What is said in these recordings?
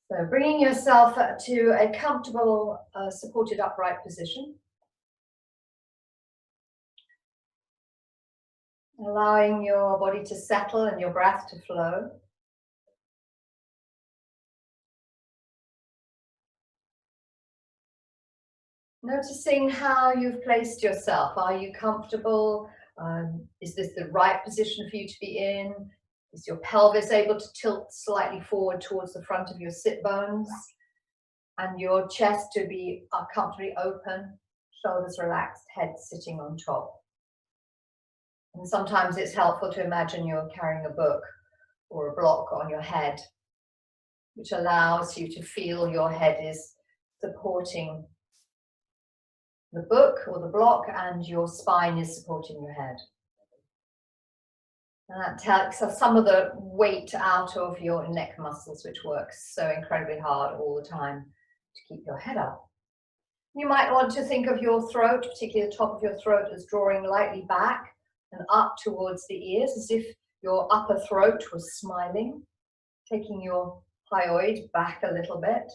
So bringing yourself to a comfortable, supported upright position. Allowing your body to settle and your breath to flow. Noticing how you've placed yourself. Are you comfortable? Is this the right position for you to be in? Is your pelvis able to tilt slightly forward towards the front of your sit bones? And your chest to be comfortably open, shoulders relaxed, head sitting on top. And sometimes it's helpful to imagine you're carrying a book or a block on your head, which allows you to feel your head is supporting the book or the block and your spine is supporting your head. And that takes some of the weight out of your neck muscles, which works so incredibly hard all the time to keep your head up. You might want to think of your throat, particularly the top of your throat, as drawing lightly back and up towards the ears, as if your upper throat was smiling, taking your hyoid back a little bit.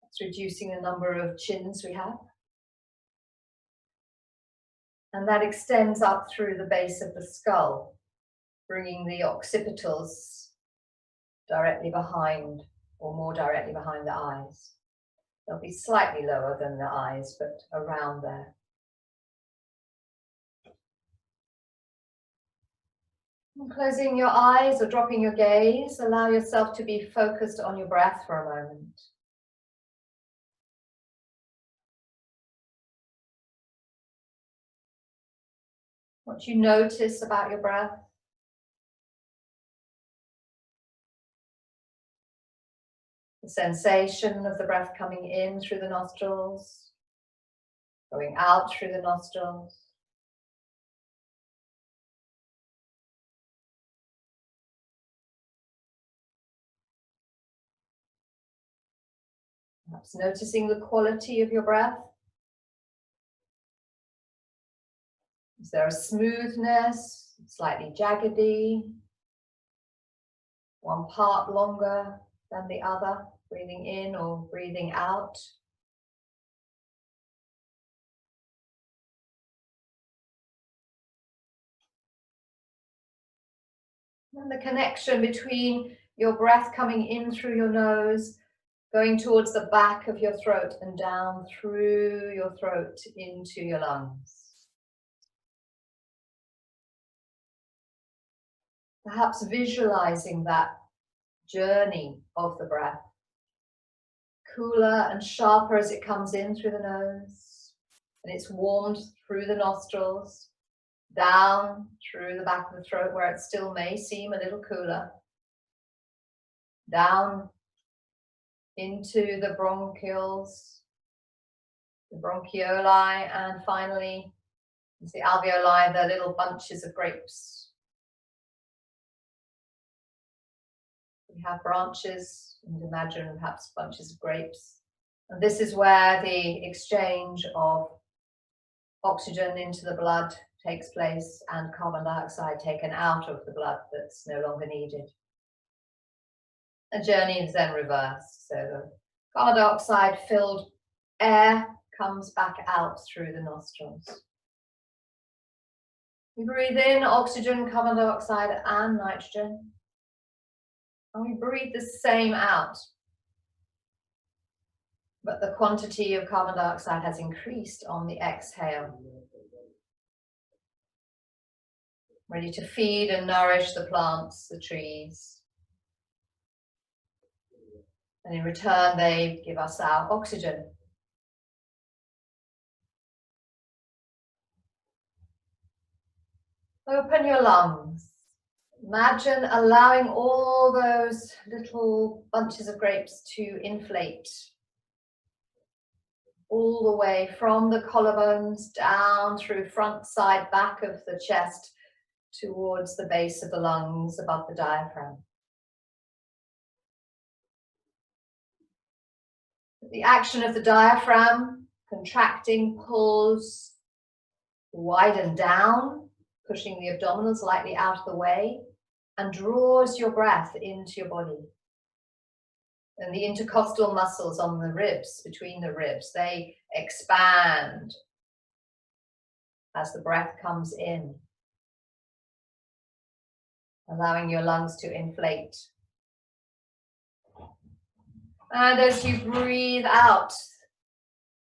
It's reducing the number of chins we have. And that extends up through the base of the skull, bringing the occipitals directly behind, or more directly behind the eyes. They'll be slightly lower than the eyes, but around there. And closing your eyes or dropping your gaze, allow yourself to be focused on your breath for a moment. What you notice about your breath. The sensation of the breath coming in through the nostrils, going out through the nostrils. Perhaps noticing the quality of your breath. Is there a smoothness, slightly jaggedy, one part longer than the other, breathing in or breathing out? And the connection between your breath coming in through your nose, going towards the back of your throat and down through your throat into your lungs. Perhaps visualizing that journey of the breath, cooler and sharper as it comes in through the nose, and it's warmed through the nostrils, down through the back of the throat where it still may seem a little cooler, down into the bronchioles, the bronchioli, and finally the alveoli, the little bunches of grapes. We have branches, and imagine perhaps bunches of grapes. And this is where the exchange of oxygen into the blood takes place and carbon dioxide taken out of the blood that's no longer needed. The journey is then reversed. So the carbon dioxide filled air comes back out through the nostrils. We breathe in oxygen, carbon dioxide, and nitrogen. And we breathe the same out. But the quantity of carbon dioxide has increased on the exhale. Ready to feed and nourish the plants, the trees. And in return, they give us our oxygen. Open your lungs. Imagine allowing all those little bunches of grapes to inflate all the way from the collarbones down through front, side, back of the chest towards the base of the lungs above the diaphragm. The action of the diaphragm, contracting, pulls, widen down, pushing the abdominals lightly out of the way, and draws your breath into your body. And the intercostal muscles on the ribs, between the ribs, they expand as the breath comes in, allowing your lungs to inflate. And as you breathe out,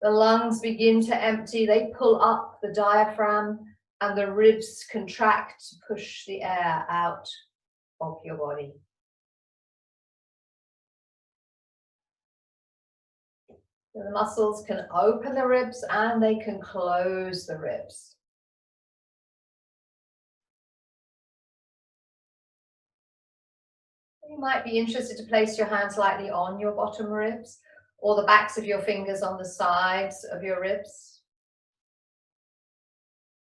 the lungs begin to empty. They pull up the diaphragm and the ribs contract to push the air out of your body. So the muscles can open the ribs and they can close the ribs. You might be interested to place your hands lightly on your bottom ribs or the backs of your fingers on the sides of your ribs.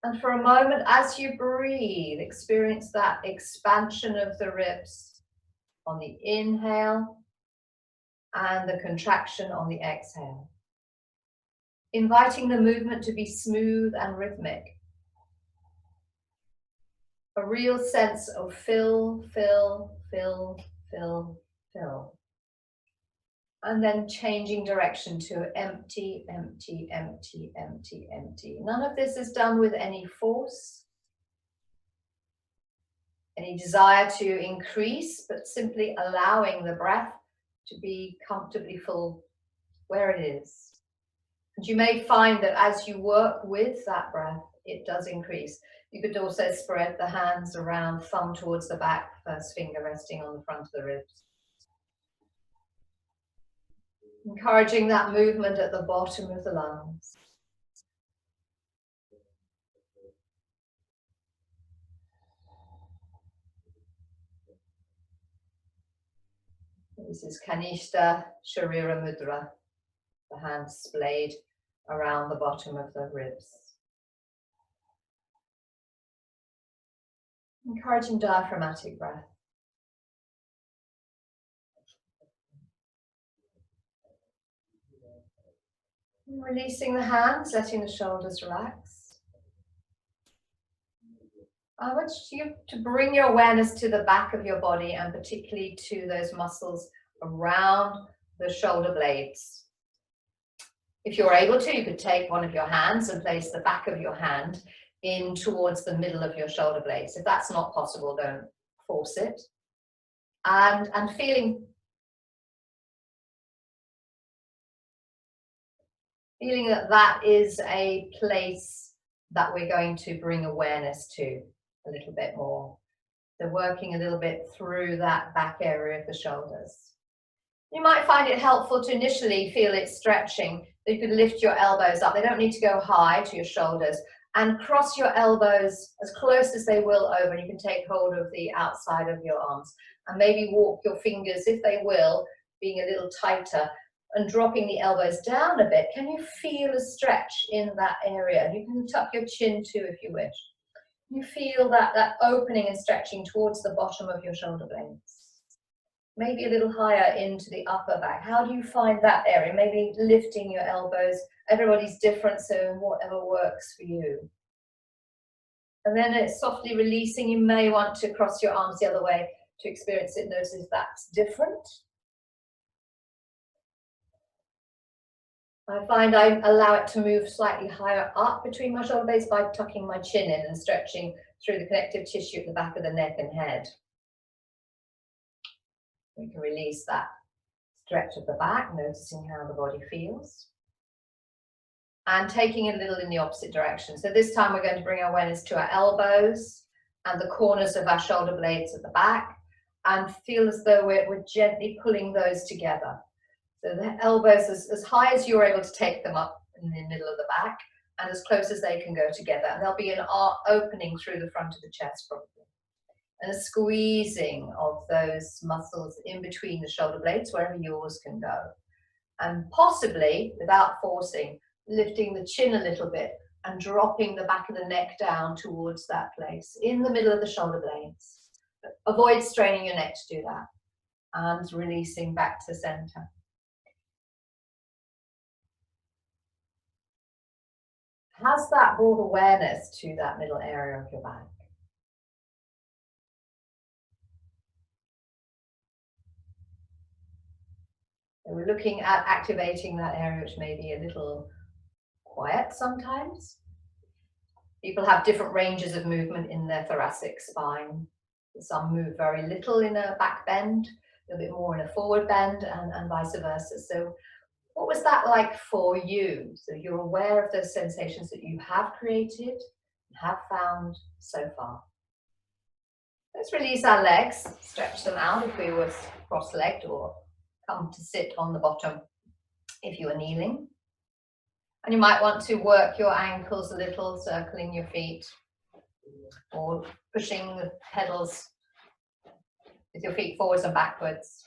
And for a moment, as you breathe, experience that expansion of the ribs on the inhale and the contraction on the exhale. Inviting the movement to be smooth and rhythmic. A real sense of fill, fill, fill, fill, fill. And then changing direction to empty, empty, empty, empty, empty. None of this is done with any force, any desire to increase, but simply allowing the breath to be comfortably full where it is. And you may find that as you work with that breath, it does increase. You could also spread the hands around, thumb towards the back, first finger resting on the front of the ribs. Encouraging that movement at the bottom of the lungs. This is Kanishta Sharira Mudra, the hands splayed around the bottom of the ribs. Encouraging diaphragmatic breath. And releasing the hands, letting the shoulders relax. I want you to bring your awareness to the back of your body and particularly to those muscles around the shoulder blades. If you're able to, you could take one of your hands and place the back of your hand in towards the middle of your shoulder blades. If that's not possible, don't force it. And feeling that is a place that we're going to bring awareness to a little bit more. So working a little bit through that back area of the shoulders. You might find it helpful to initially feel it stretching. You could lift your elbows up. They don't need to go high to your shoulders. And cross your elbows as close as they will over. And you can take hold of the outside of your arms. And maybe walk your fingers, if they will, being a little tighter. And dropping the elbows down a bit. Can you feel a stretch in that area? You can tuck your chin too if you wish. You feel that opening and stretching towards the bottom of your shoulder blades. Maybe a little higher into the upper back. How do you find that area? Maybe lifting your elbows. Everybody's different, so whatever works for you. And then it's softly releasing. You may want to cross your arms the other way to experience it. Notice if that's different. I find I allow it to move slightly higher up between my shoulder blades by tucking my chin in and stretching through the connective tissue at the back of the neck and head. We can release that stretch of the back, noticing how the body feels. And taking it a little in the opposite direction. So this time we're going to bring our awareness to our elbows and the corners of our shoulder blades at the back and feel as though we're gently pulling those together. So the elbows as high as you're able to take them up in the middle of the back and as close as they can go together. And there'll be an opening through the front of the chest probably. And a squeezing of those muscles in between the shoulder blades, wherever yours can go. And possibly, without forcing, lifting the chin a little bit and dropping the back of the neck down towards that place, in the middle of the shoulder blades. Avoid straining your neck to do that. And releasing back to center. Has that brought awareness to that middle area of your back? So we're looking at activating that area which may be a little quiet sometimes. People have different ranges of movement in their thoracic spine. Some move very little in a back bend, a little bit more in a forward bend, and vice versa. So what was that like for you? So you're aware of those sensations that you have created, have found so far. Let's release our legs, stretch them out if we were cross-legged, or come to sit on the bottom if you are kneeling. And you might want to work your ankles a little, circling your feet, or pushing the pedals with your feet forwards and backwards.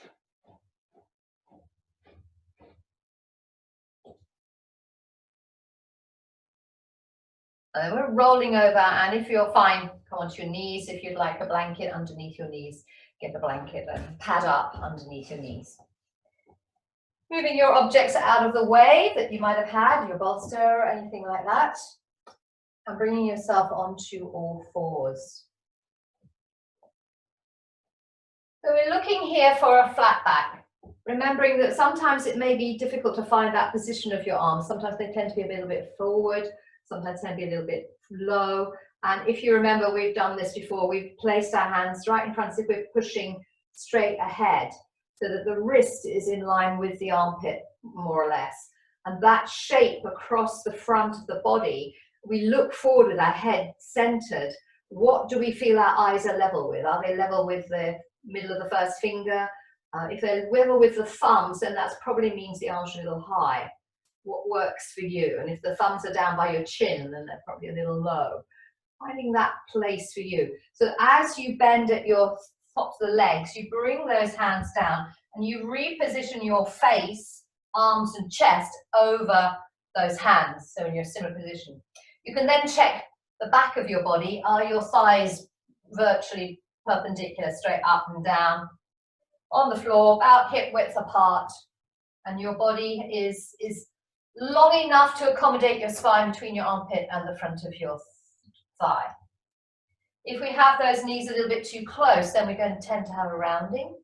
And then we're rolling over, and if you're fine, come onto your knees. If you'd like a blanket underneath your knees, get the blanket and pad up underneath your knees. Moving your objects out of the way that you might have had, your bolster or anything like that, and bringing yourself onto all fours. So we're looking here for a flat back, remembering that sometimes it may be difficult to find that position of your arms. Sometimes they tend to be a little bit forward, sometimes tend to be a little bit low. And if you remember, we've done this before. We've placed our hands right in front as if we're pushing straight ahead, so that the wrist is in line with the armpit, more or less. And that shape across the front of the body, we look forward with our head centered. What do we feel our eyes are level with? Are they level with the middle of the first finger? If they're level with the thumbs, then that probably means the arms are a little high. What works for you? And if the thumbs are down by your chin, then they're probably a little low. Finding that place for you. So as you bend at your tops of the legs, you bring those hands down and you reposition your face, arms and chest over those hands, so in your similar position. You can then check the back of your body. Are your thighs virtually perpendicular, straight up and down on the floor, about hip width apart, and your body is long enough to accommodate your spine between your armpit and the front of your thigh. If we have those knees a little bit too close, then we're going to tend to have a rounding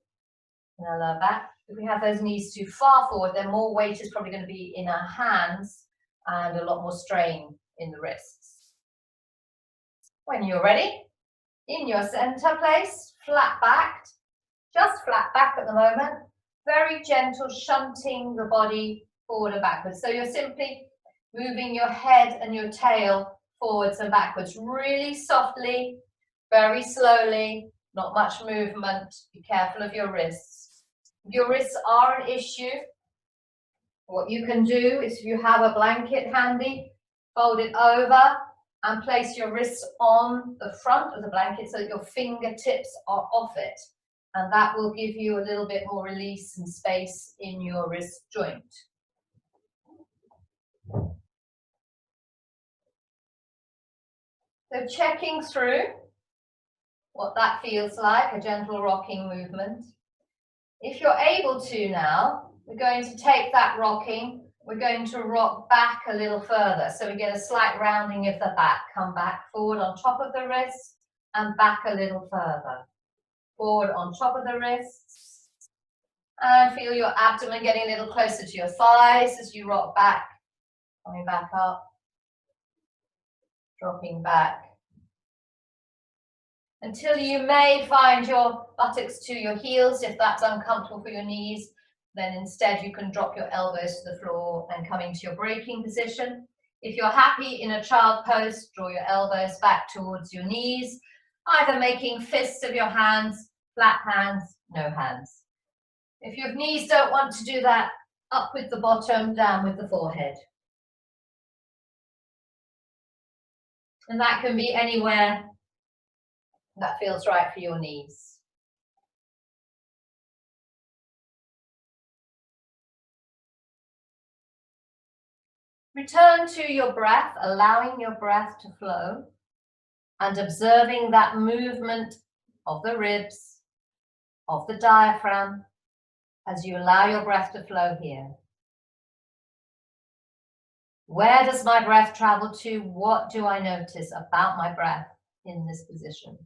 in our lower back. If we have those knees too far forward, then more weight is probably going to be in our hands and a lot more strain in the wrists. When you're ready, in your center place, flat backed, just flat back at the moment, very gentle shunting the body forward and backwards. So you're simply moving your head and your tail forwards and backwards, really softly, very slowly, not much movement. Be careful of your wrists. If your wrists are an issue, what you can do is, if you have a blanket handy, fold it over and place your wrists on the front of the blanket so that your fingertips are off it. And that will give you a little bit more release and space in your wrist joint. So checking through what that feels like, a gentle rocking movement. If you're able to now, we're going to take that rocking, we're going to rock back a little further. So we get a slight rounding of the back. Come back forward on top of the wrist and back a little further. Forward on top of the wrists. And feel your abdomen getting a little closer to your thighs as you rock back. Coming back up. Dropping back. Until you may find your buttocks to your heels. If that's uncomfortable for your knees, then instead you can drop your elbows to the floor and come into your breaking position. If you're happy in a child pose, draw your elbows back towards your knees, either making fists of your hands, flat hands, no hands. If your knees don't want to do that, up with the bottom, down with the forehead. And that can be anywhere that feels right for your knees. Return to your breath, allowing your breath to flow and observing that movement of the ribs, of the diaphragm, as you allow your breath to flow here. Where does my breath travel to? What do I notice about my breath in this position?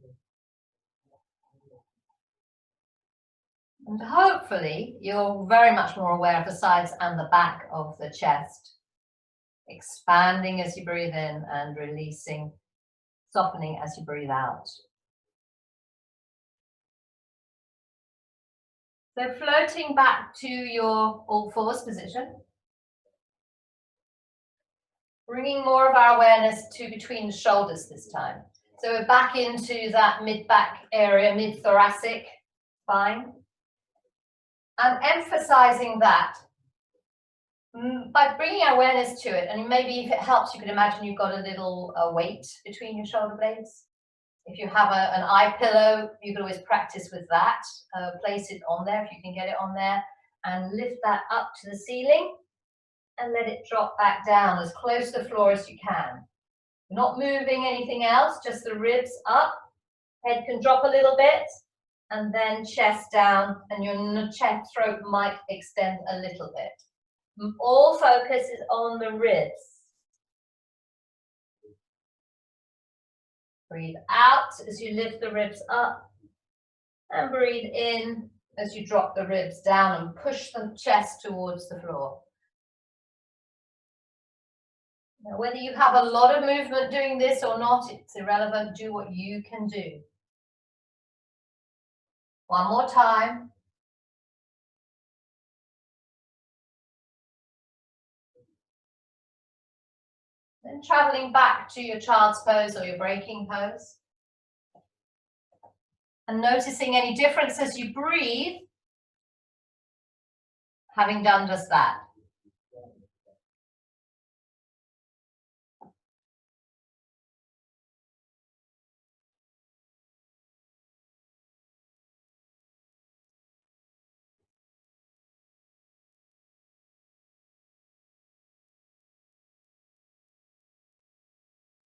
And hopefully you're very much more aware of the sides and the back of the chest, expanding as you breathe in and releasing, softening as you breathe out. So floating back to your all fours position, bringing more of our awareness to between the shoulders this time. So we're back into that mid-back area, mid-thoracic spine. And emphasizing that by bringing awareness to it, and maybe if it helps, you can imagine you've got a little weight between your shoulder blades. If you have an eye pillow, you can always practice with that. Place it on there if you can get it on there, and lift that up to the ceiling and let it drop back down as close to the floor as you can. Not moving anything else, just the ribs up. Head can drop a little bit, and then chest down, and your chest throat might extend a little bit. All focus is on the ribs. Breathe out as you lift the ribs up, and breathe in as you drop the ribs down and push the chest towards the floor. Now, whether you have a lot of movement doing this or not, it's irrelevant. Do what you can do. One more time. Then traveling back to your child's pose or your breaking pose. And noticing any difference as you breathe, having done just that.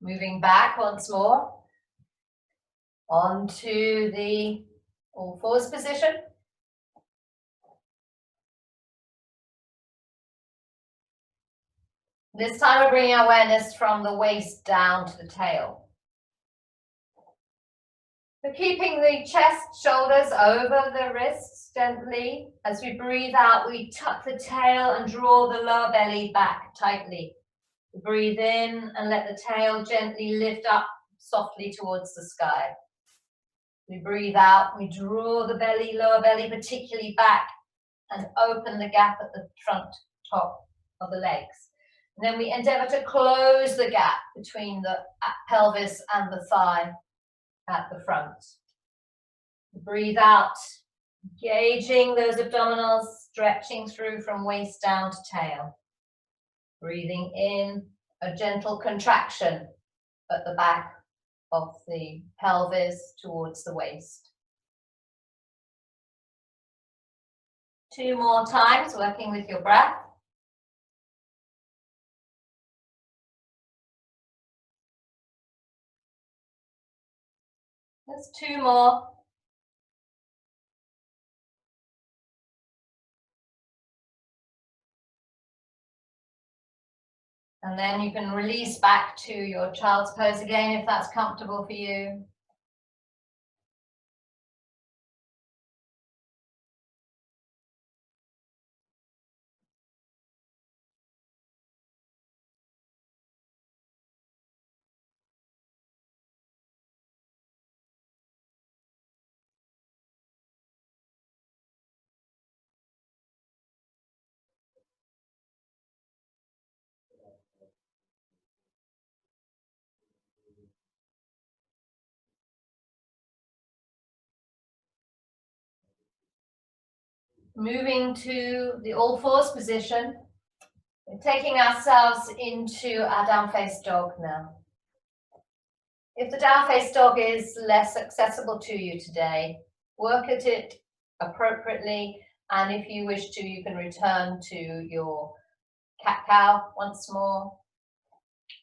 Moving back once more onto the all fours position. This time we're bringing awareness from the waist down to the tail. So keeping the chest, shoulders over the wrists gently. As we breathe out, we tuck the tail and draw the lower belly back tightly. Breathe in and let the tail gently lift up softly towards the sky. We breathe out, we draw the belly, lower belly particularly back and open the gap at the front top of the legs. And then we endeavor to close the gap between the pelvis and the thigh at the front. Breathe out, engaging those abdominals, stretching through from waist down to tail. Breathing in, a gentle contraction at the back of the pelvis towards the waist. 2 more times, working with your breath. There's 2 more. And then you can release back to your child's pose again if that's comfortable for you. Moving to the all fours position, we're taking ourselves into our down face dog now. If the down face dog is less accessible to you today, work at it appropriately, and if you wish to, you can return to your cat-cow once more,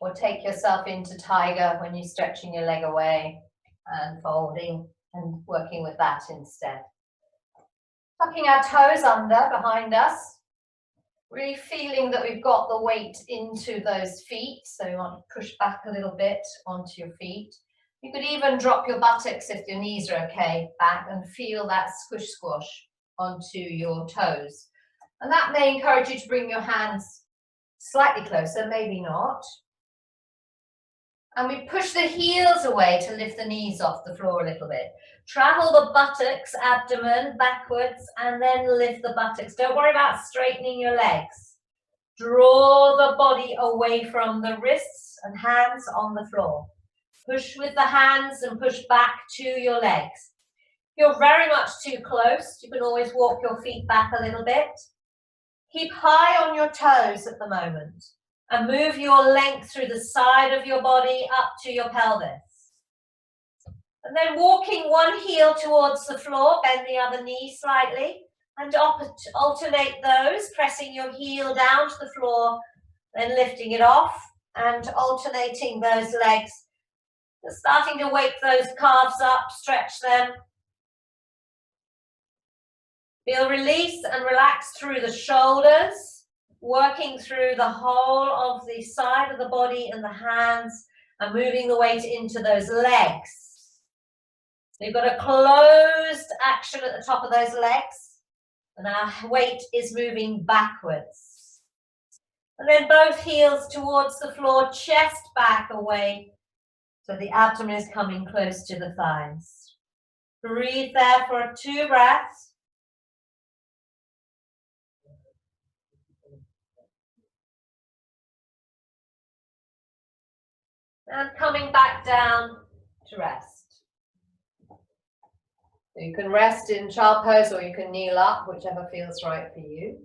or take yourself into tiger when you're stretching your leg away and folding and working with that instead. Tucking our toes under behind us, really feeling that we've got the weight into those feet, so you want to push back a little bit onto your feet. You could even drop your buttocks if your knees are okay back and feel that squish squash onto your toes. And that may encourage you to bring your hands slightly closer, maybe not. And we push the heels away to lift the knees off the floor a little bit. Travel the buttocks, abdomen backwards, and then lift the buttocks. Don't worry about straightening your legs. Draw the body away from the wrists and hands on the floor. Push with the hands and push back to your legs. If you're very much too close, you can always walk your feet back a little bit. Keep high on your toes at the moment and move your length through the side of your body up to your pelvis. And then walking one heel towards the floor, bend the other knee slightly and alternate those, pressing your heel down to the floor, then lifting it off and alternating those legs. Starting to wake those calves up, stretch them. Feel release and relax through the shoulders, working through the whole of the side of the body and the hands and moving the weight into those legs. So you've got a closed action at the top of those legs and our weight is moving backwards. And then both heels towards the floor, chest back away. So the abdomen is coming close to the thighs. Breathe there for 2 breaths. And coming back down to rest. So you can rest in child pose or you can kneel up, whichever feels right for you.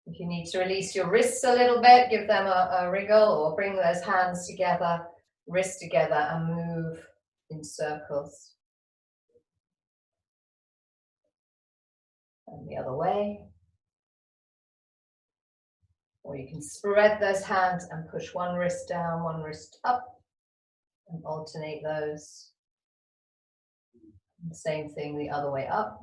If you need to release your wrists a little bit, give them a wriggle or bring those hands together, wrists together and move in circles. And the other way. Or you can spread those hands and push one wrist down, one wrist up and alternate those. And the same thing the other way up.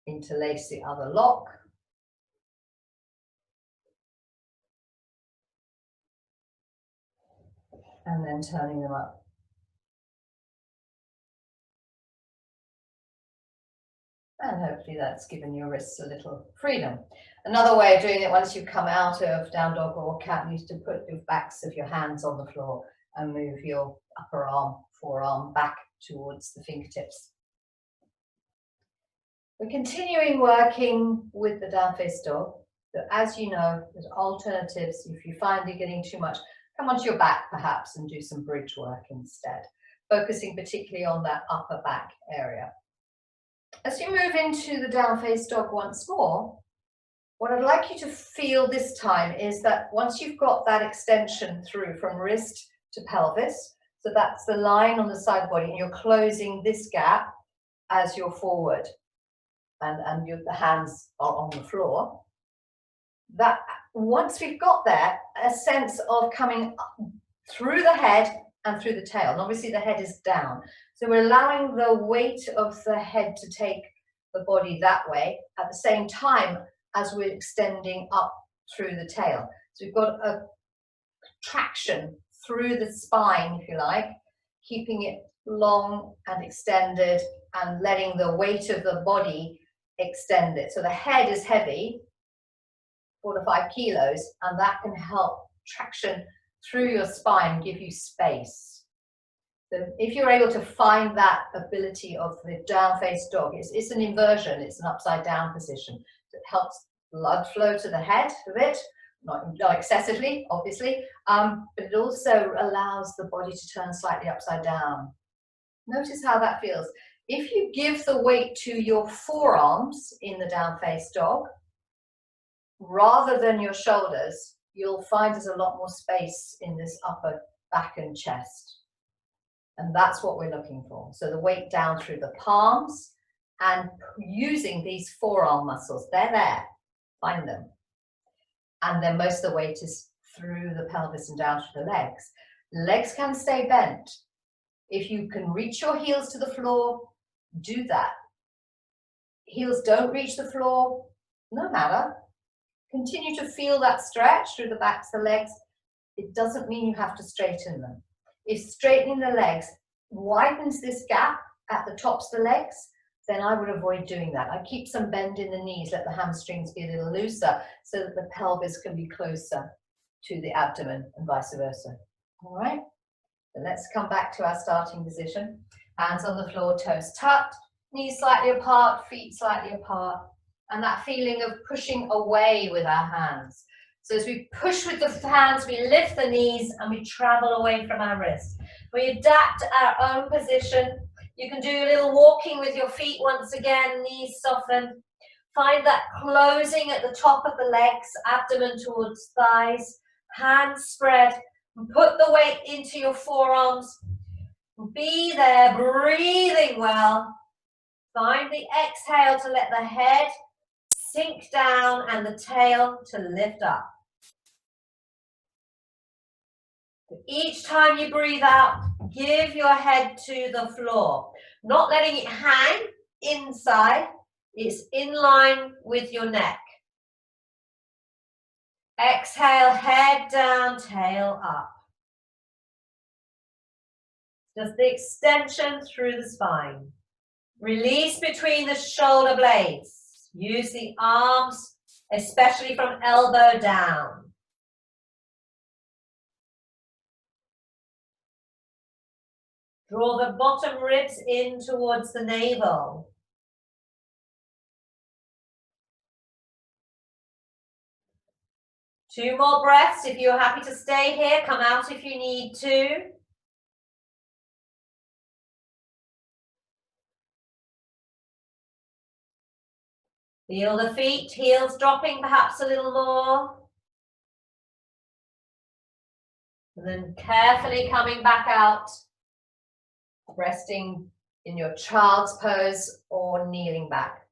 Interlace the other lock. And then turning them up. And hopefully that's given your wrists a little freedom. Another way of doing it, once you come out of down dog or cat, is to put the backs of your hands on the floor and move your upper arm, forearm back towards the fingertips. We're continuing working with the down face dog. So as you know, there's alternatives. If you find you're getting too much, come onto your back perhaps and do some bridge work instead, focusing particularly on that upper back area. As you move into the down face dog once more, what I'd like you to feel this time is that once you've got that extension through from wrist to pelvis, so that's the line on the side of the body, and you're closing this gap as you're forward and the hands are on the floor, that once we've got there, a sense of coming through the head and through the tail. And obviously the head is down. So we're allowing the weight of the head to take the body that way at the same time as we're extending up through the tail. So we've got a traction through the spine, if you like, keeping it long and extended and letting the weight of the body extend it. So the head is heavy, 4 to 5 kilos, and that can help traction through your spine, give you space. So if you're able to find that ability of the down face dog, it's an inversion, it's an upside down position. It helps blood flow to the head a bit, not excessively, obviously, but it also allows the body to turn slightly upside down. Notice how that feels. If you give the weight to your forearms in the down face dog, rather than your shoulders, you'll find there's a lot more space in this upper back and chest. And that's what we're looking for. So the weight down through the palms and using these forearm muscles. They're there, find them. And then most of the weight is through the pelvis and down to the legs. Legs can stay bent. If you can reach your heels to the floor, do that. Heels don't reach the floor, no matter. Continue to feel that stretch through the backs of the legs. It doesn't mean you have to straighten them. If straightening the legs widens this gap at the tops of the legs, then I would avoid doing that. I keep some bend in the knees, let the hamstrings be a little looser so that the pelvis can be closer to the abdomen and vice versa. All right, so let's come back to our starting position. Hands on the floor, toes tucked, knees slightly apart, feet slightly apart, and that feeling of pushing away with our hands. So as we push with the hands, we lift the knees and we travel away from our wrists. We adapt our own position. You can do a little walking with your feet once again, knees soften. Find that closing at the top of the legs, abdomen towards thighs, hands spread, and put the weight into your forearms. Be there, breathing well. Find the exhale to let the head sink down and the tail to lift up. Each time you breathe out, give your head to the floor, not letting it hang inside. It's in line with your neck. Exhale, head down, tail up. Just the extension through the spine. Release between the shoulder blades. Use the arms, especially from elbow down. Draw the bottom ribs in towards the navel. Two more breaths. If you're happy to stay here, come out if you need to. Feel the feet, heels dropping perhaps a little more. And then carefully coming back out, resting in your child's pose or kneeling back.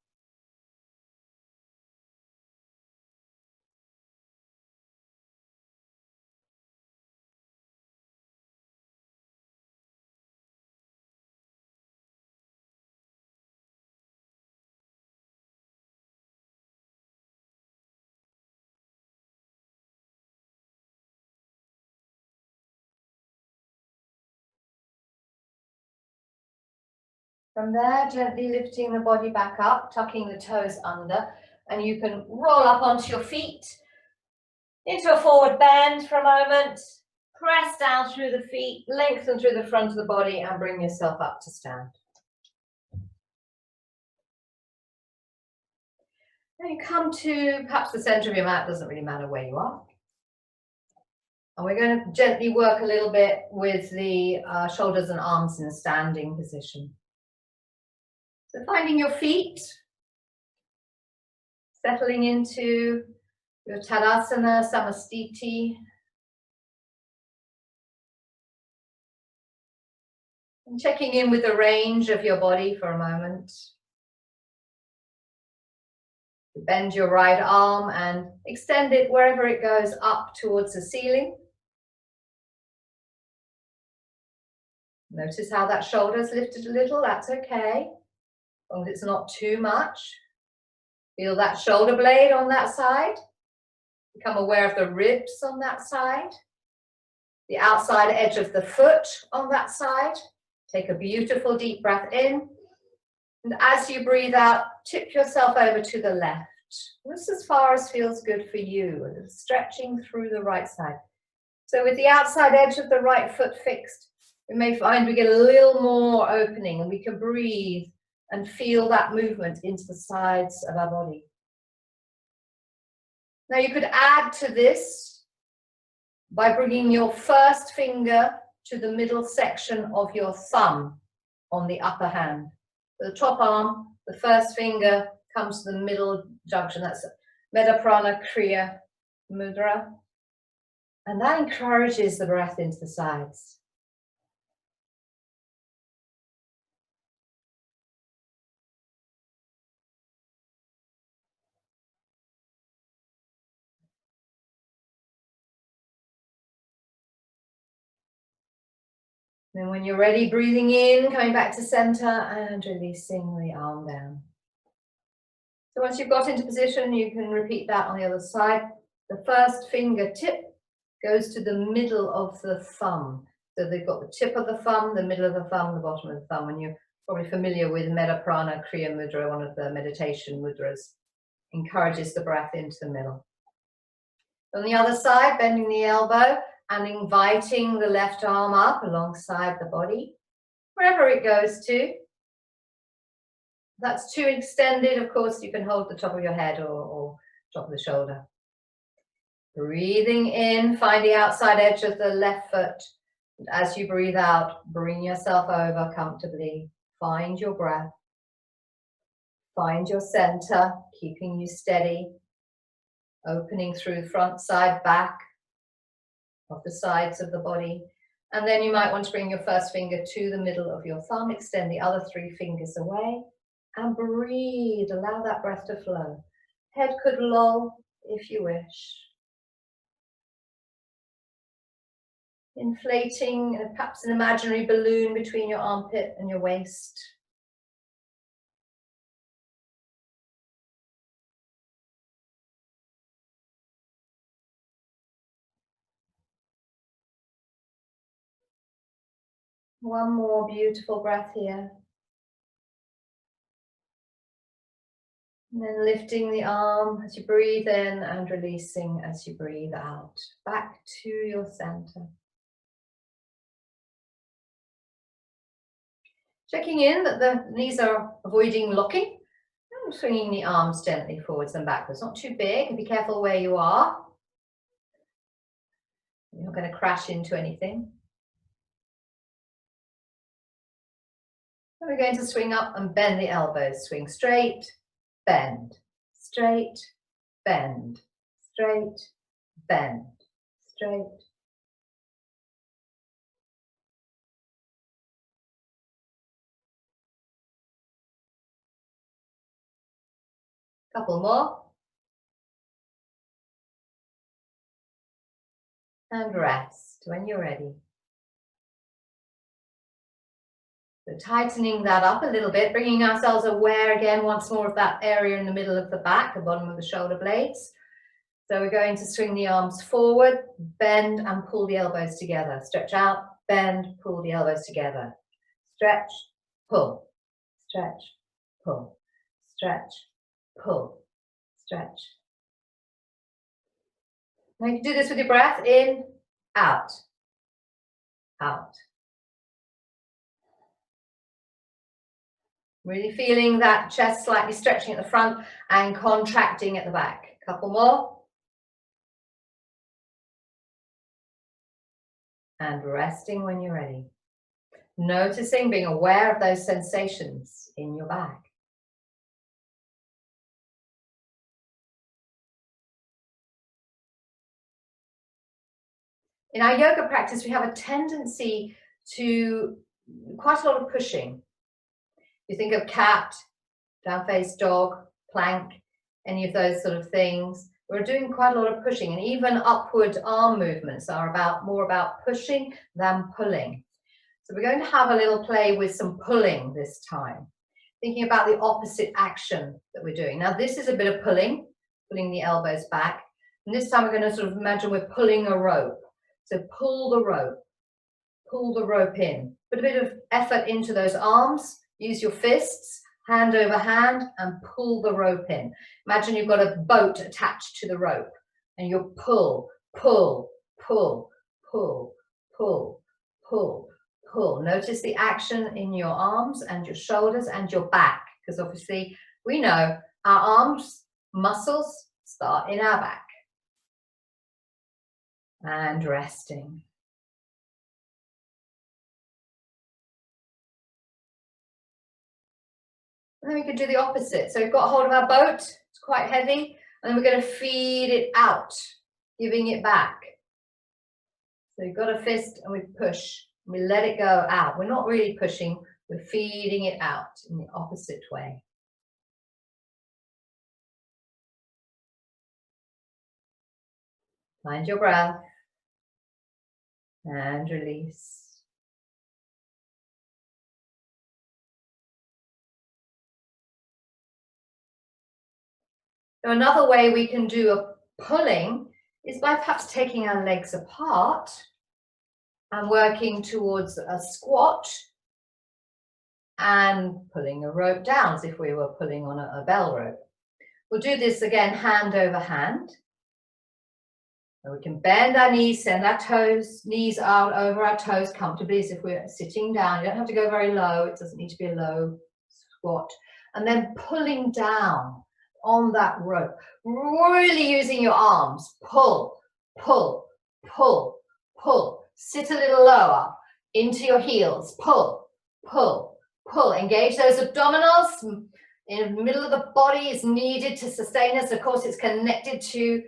From there, gently lifting the body back up, tucking the toes under, and you can roll up onto your feet, into a forward bend for a moment, press down through the feet, lengthen through the front of the body, and bring yourself up to stand. Now you come to perhaps the center of your mat, doesn't really matter where you are. And we're going to gently work a little bit with the shoulders and arms in a standing position. So finding your feet, settling into your Tadasana, Samastiti. And checking in with the range of your body for a moment. Bend your right arm and extend it wherever it goes up towards the ceiling. Notice how that shoulder's lifted a little, that's okay. As long as it's not too much. Feel that shoulder blade on that side. Become aware of the ribs on that side. The outside edge of the foot on that side. Take a beautiful deep breath in. And as you breathe out, tip yourself over to the left. Just as far as feels good for you. And stretching through the right side. So with the outside edge of the right foot fixed, we may find we get a little more opening and we can breathe and feel that movement into the sides of our body. Now you could add to this by bringing your first finger to the middle section of your thumb on the upper hand. The top arm, the first finger comes to the middle junction. That's Metta Prana Kriya Mudra. And that encourages the breath into the sides. Then when you're ready, breathing in, coming back to center and releasing the arm down. So once you've got into position, you can repeat that on the other side. The first fingertip goes to the middle of the thumb. So they've got the tip of the thumb, the middle of the thumb, the bottom of the thumb, and you're probably familiar with Metta Prana Kriya Mudra, one of the meditation mudras. Encourages the breath into the middle. On the other side, bending the elbow and inviting the left arm up alongside the body, wherever it goes to. If that's too extended, of course, you can hold the top of your head or top of the shoulder. Breathing in, find the outside edge of the left foot. And as you breathe out, bring yourself over comfortably. Find your breath. Find your center, keeping you steady. Opening through front, side, back of the sides of the body. And then you might want to bring your first finger to the middle of your thumb, extend the other 3 fingers away, and breathe. Allow that breath to flow. Head could loll if you wish. Inflating perhaps an imaginary balloon between your armpit and your waist. One more beautiful breath here. And then lifting the arm as you breathe in and releasing as you breathe out. Back to your center. Checking in that the knees are avoiding locking. And swinging the arms gently forwards and backwards. Not too big, and be careful where you are. You're not going to crash into anything. And we're going to swing up and bend the elbows. Swing straight, bend, straight, bend, straight, bend, straight. Couple more. And rest when you're ready. So tightening that up a little bit, bringing ourselves aware again once more of that area in the middle of the back, the bottom of the shoulder blades. So we're going to swing the arms forward, bend and pull the elbows together. Stretch out, bend, pull the elbows together. Stretch, pull, stretch, pull, stretch, pull, stretch. Now you can do this with your breath in, out, out. Really feeling that chest slightly stretching at the front and contracting at the back. Couple more. And resting when you're ready. Noticing, being aware of those sensations in your back. In our yoga practice, we have a tendency to quite a lot of pushing. You think of cat, down-faced dog, plank, any of those sort of things. We're doing quite a lot of pushing, and even upward arm movements are more about pushing than pulling. So we're going to have a little play with some pulling this time, thinking about the opposite action that we're doing. Now this is a bit of pulling the elbows back, and this time we're going to sort of imagine we're pulling a rope. So pull the rope in. Put a bit of effort into those arms, use your fists, hand over hand, and pull the rope in. Imagine you've got a boat attached to the rope, and you pull, pull, pull, pull, pull, pull, pull. Notice the action in your arms and your shoulders and your back, because obviously we know our arms muscles start in our back. And resting. And then we could do the opposite. So we've got hold of our boat, it's quite heavy, and then we're going to feed it out, giving it back. So we've got a fist and we push, and we let it go out. We're not really pushing, we're feeding it out in the opposite way. Find your breath and release. So another way we can do a pulling is by perhaps taking our legs apart and working towards a squat and pulling a rope down as if we were pulling on a bell rope. We'll do this again, hand over hand. And we can bend our knees, send our toes, knees out over our toes comfortably as if we're sitting down. You don't have to go very low. It doesn't need to be a low squat. And then pulling down on that rope, really using your arms. Pull, pull, pull, pull. Sit a little lower into your heels. Pull, pull, pull. Engage those abdominals. In the middle of the body is needed to sustain us. Of course, it's connected to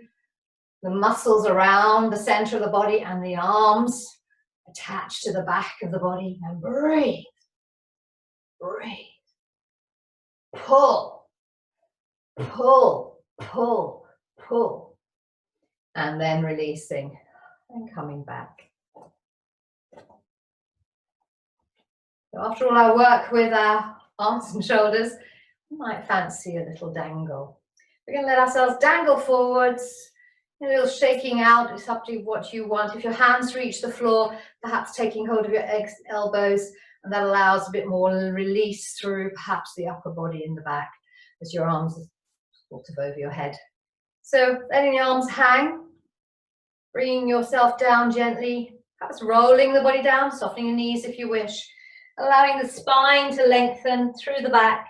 the muscles around the center of the body and the arms attached to the back of the body. And breathe, breathe. Pull, pull, pull, pull. And then releasing and coming back. So after all our work with our arms and shoulders, we might fancy a little dangle. We're going to let ourselves dangle forwards. A little shaking out, it's up to what you want. If your hands reach the floor, perhaps taking hold of your elbows, and that allows a bit more release through perhaps the upper body in the back as your arms are sort of over your head. So letting the arms hang, bringing yourself down gently, perhaps rolling the body down, softening your knees if you wish, allowing the spine to lengthen through the back.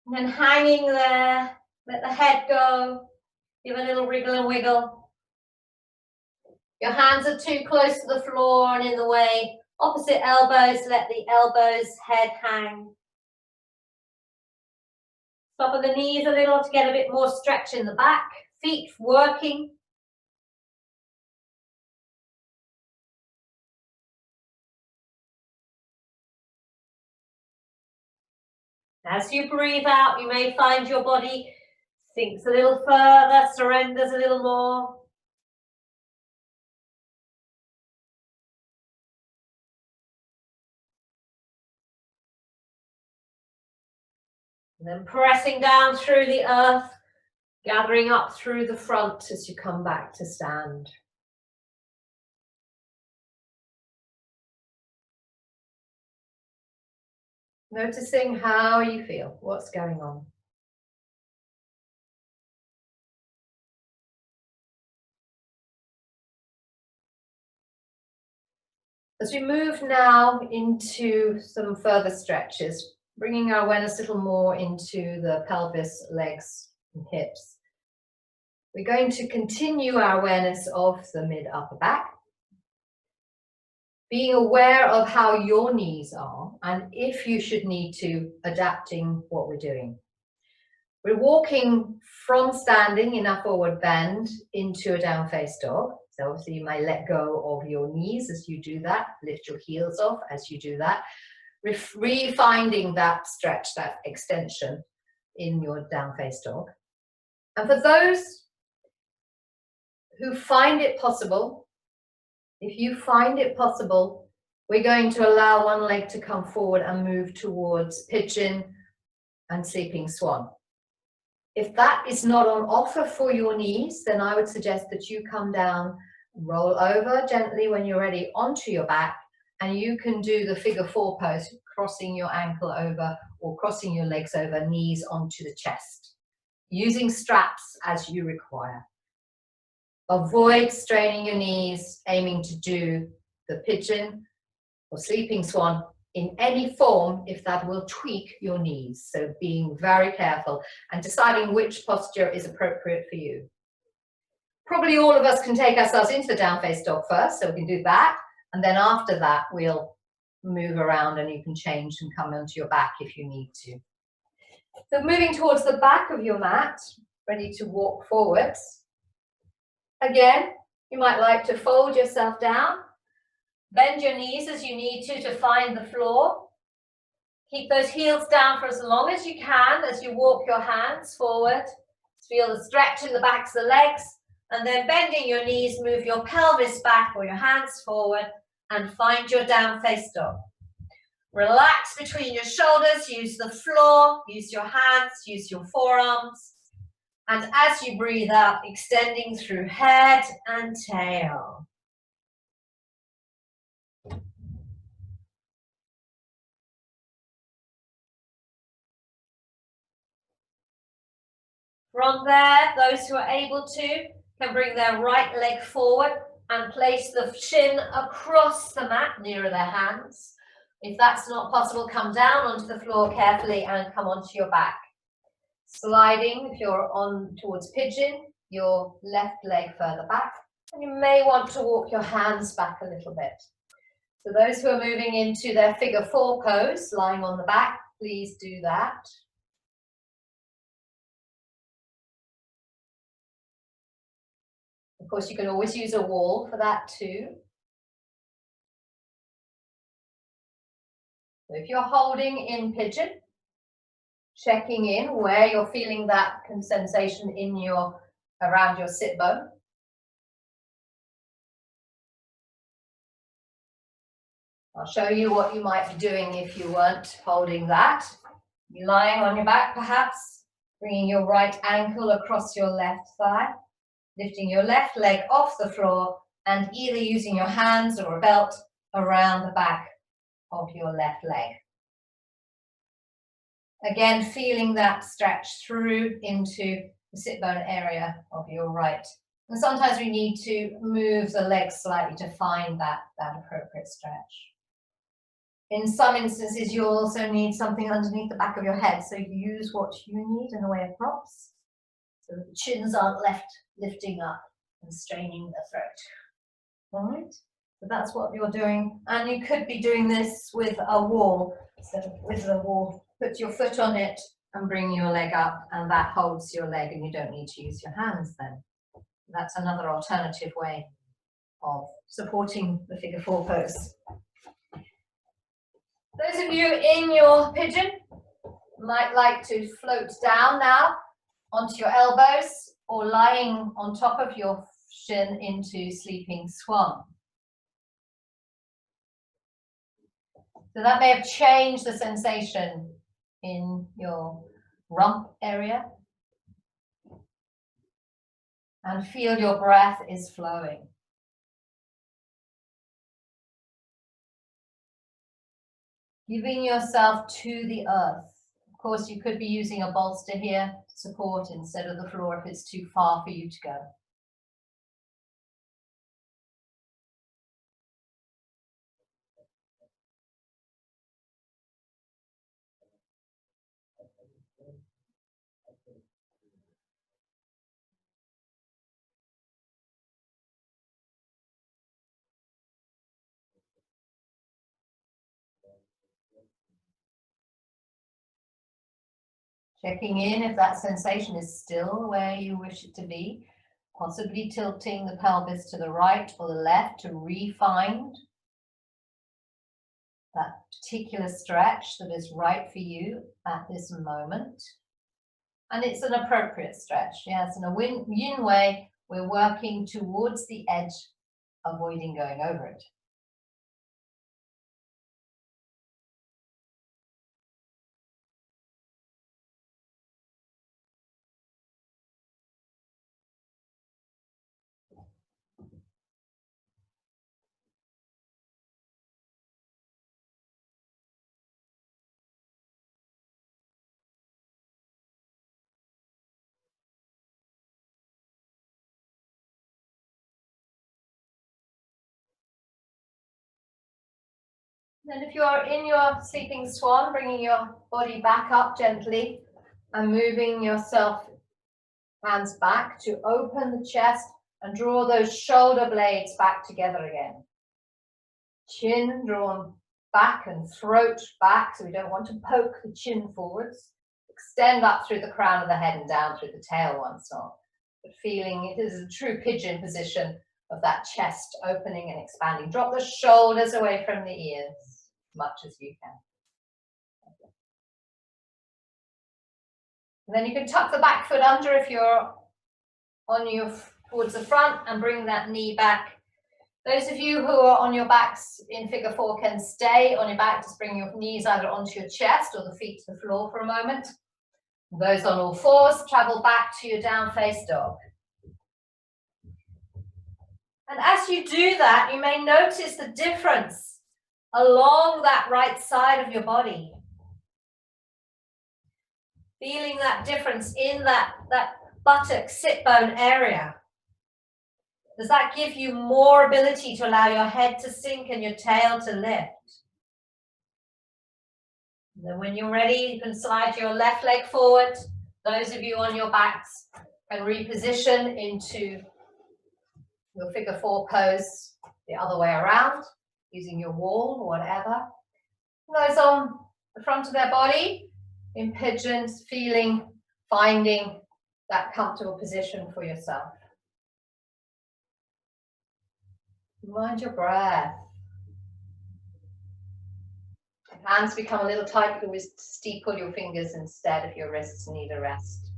And then hanging there. Let the head go, give a little wriggle and wiggle. Your hands are too close to the floor and in the way. Opposite elbows, let the elbows, head hang. Soften the knees a little to get a bit more stretch in the back. Feet working. As you breathe out, you may find your body sinks a little further, surrenders a little more. And then pressing down through the earth, gathering up through the front as you come back to stand. Noticing how you feel, what's going on. As we move now into some further stretches, bringing our awareness a little more into the pelvis, legs, and hips, we're going to continue our awareness of the mid-upper back, being aware of how your knees are and if you should need to, adapting what we're doing. We're walking from standing in a forward bend into a down face dog. So obviously you may let go of your knees as you do that, lift your heels off as you do that, refinding that stretch, that extension in your down face dog. And for those who find it possible, if you find it possible, we're going to allow one leg to come forward and move towards pigeon and sleeping swan. If that is not on offer for your knees, then I would suggest that you come down, roll over gently when you're ready onto your back, and you can do the figure 4 pose, crossing your ankle over or crossing your legs over, knees onto the chest, using straps as you require. Avoid straining your knees, aiming to do the pigeon or sleeping swan in any form if that will tweak your knees. So being very careful and deciding which posture is appropriate for you. Probably all of us can take ourselves into the down face dog first, so we can do that. And then after that, we'll move around and you can change and come onto your back if you need to. So moving towards the back of your mat, ready to walk forwards. Again, you might like to fold yourself down. Bend your knees as you need to find the floor. Keep those heels down for as long as you can as you walk your hands forward. Feel the stretch in the backs of the legs, and then bending your knees, move your pelvis back or your hands forward and find your down face dog. Relax between your shoulders, use the floor, use your hands, use your forearms. And as you breathe out, extending through head and tail. From there, those who are able to can bring their right leg forward and place the shin across the mat nearer their hands. If that's not possible, come down onto the floor carefully and come onto your back. Sliding, if you're on towards pigeon, your left leg further back. And you may want to walk your hands back a little bit. So those who are moving into their figure 4 pose, lying on the back, please do that. Of course, you can always use a wall for that too. So if you're holding in pigeon, checking in where you're feeling that sensation in your, around your sit bone. I'll show you what you might be doing if you weren't holding that. You're lying on your back perhaps, bringing your right ankle across your left thigh, lifting your left leg off the floor and either using your hands or a belt around the back of your left leg. Again, feeling that stretch through into the sit bone area of your right. And sometimes we need to move the legs slightly to find that appropriate stretch. In some instances, you also need something underneath the back of your head. So use what you need in the way of props, so that the chins aren't left lifting up and straining the throat. All right, so that's what you're doing. And you could be doing this with a wall. So with the wall, put your foot on it and bring your leg up, and that holds your leg and you don't need to use your hands then. That's another alternative way of supporting the figure 4 pose. Those of you in your pigeon might like to float down now onto your elbows or lying on top of your shin into sleeping swan. So that may have changed the sensation in your rump area. And feel your breath is flowing. Giving yourself to the earth. Of course, you could be using a bolster here to support instead of the floor if it's too far for you to go. Checking in if that sensation is still where you wish it to be, possibly tilting the pelvis to the right or the left to re-find that particular stretch that is right for you at this moment. And it's an appropriate stretch. Yes, in a yin way, we're working towards the edge, avoiding going over it. Then if you're in your sleeping swan, bringing your body back up gently and moving yourself hands back to open the chest and draw those shoulder blades back together again. Chin drawn back and throat back, so we don't want to poke the chin forwards. Extend up through the crown of the head and down through the tail once more. But feeling it is a true pigeon position of that chest opening and expanding. Drop the shoulders away from the ears as much as you can. And then you can tuck the back foot under if you're on your towards the front and bring that knee back. Those of you who are on your backs in figure 4 can stay on your back. Just bring your knees either onto your chest or the feet to the floor for a moment. Those on all fours, travel back to your down face dog. And as you do that, you may notice the difference along that right side of your body. Feeling that difference in that buttock, sit bone area? Does that give you more ability to allow your head to sink and your tail to lift? And then when you're ready, you can slide your left leg forward. Those of you on your backs can reposition into your figure 4 pose the other way around, using your wall or whatever. Those on the front of their body, in pigeons, finding that comfortable position for yourself. Mind your breath. If hands become a little tight, you can always steeple your fingers instead if your wrists need a rest.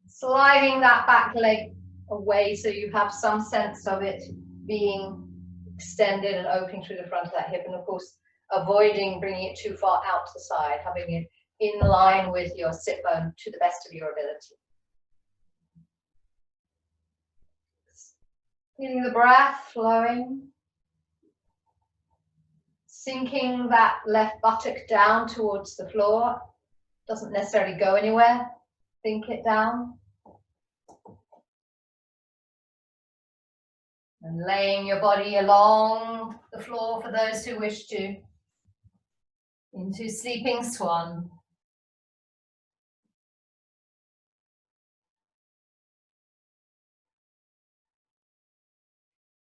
Sliding that back leg away so you have some sense of it being extended and opening through the front of that hip, and of course avoiding bringing it too far out to the side, having it in line with your sit bone to the best of your ability. Feeling the breath flowing, sinking that left buttock down towards the floor. Doesn't necessarily go anywhere, sink it down. And laying your body along the floor for those who wish to, into sleeping swan.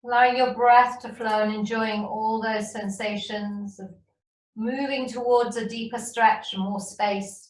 Allowing your breath to flow and enjoying all those sensations of moving towards a deeper stretch and more space.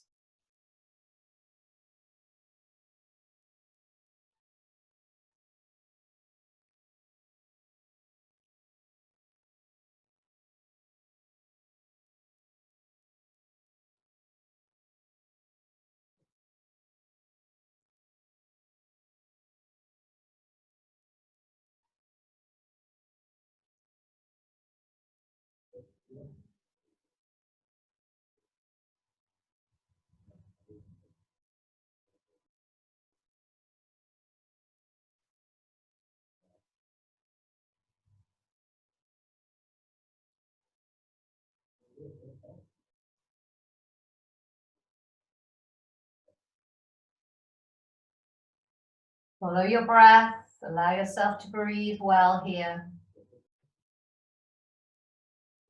Follow your breath, allow yourself to breathe well here.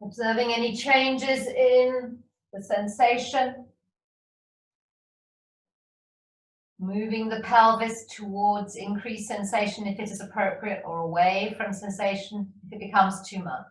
Observing any changes in the sensation. Moving the pelvis towards increased sensation if it is appropriate, or away from sensation if it becomes too much.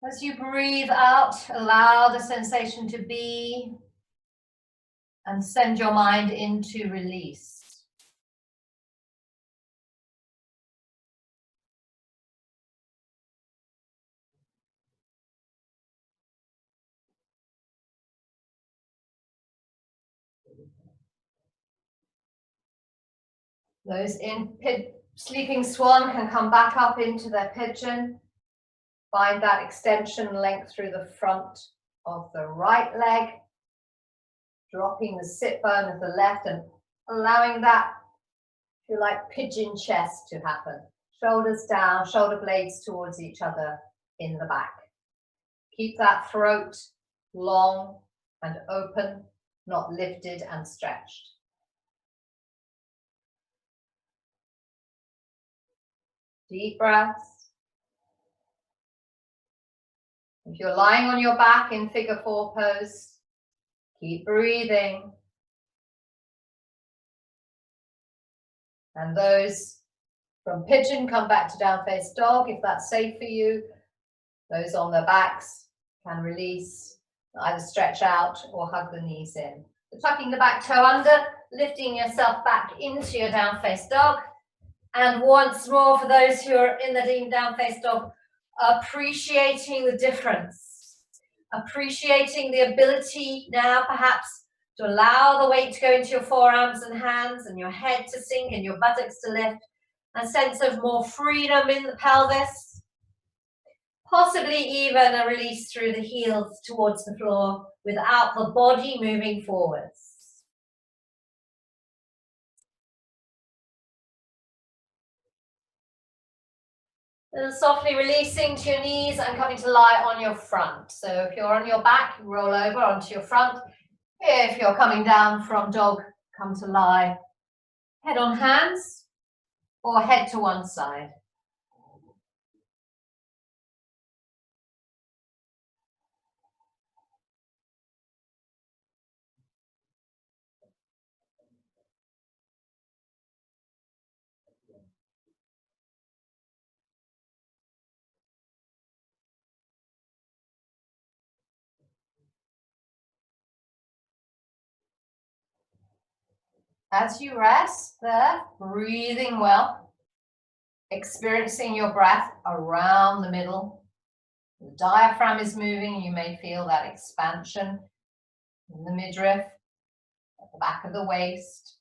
As you breathe out, allow the sensation to be and send your mind into release. Those in sleeping swan can come back up into their pigeon. Find that extension length through the front of the right leg, dropping the sit bone of the left and allowing that, if you like, pigeon chest to happen. Shoulders down, shoulder blades towards each other in the back. Keep that throat long and open, not lifted and stretched. Deep breaths. If you're lying on your back in figure 4 pose, keep breathing. And those from pigeon come back to down face dog if that's safe for you. Those on their backs can release, either stretch out or hug the knees in. So tucking the back toe under, lifting yourself back into your down face dog. And once more, for those who are in the down face dog, appreciating the difference, appreciating the ability now perhaps to allow the weight to go into your forearms and hands and your head to sink and your buttocks to lift, a sense of more freedom in the pelvis. Possibly even a release through the heels towards the floor without the body moving forwards. And softly releasing to your knees and coming to lie on your front. So if you're on your back, roll over onto your front. If you're coming down from dog, come to lie head on hands or head to one side. As you rest there, breathing well, experiencing your breath around the middle. The diaphragm is moving. You may feel that expansion in the midriff, at the back of the waist.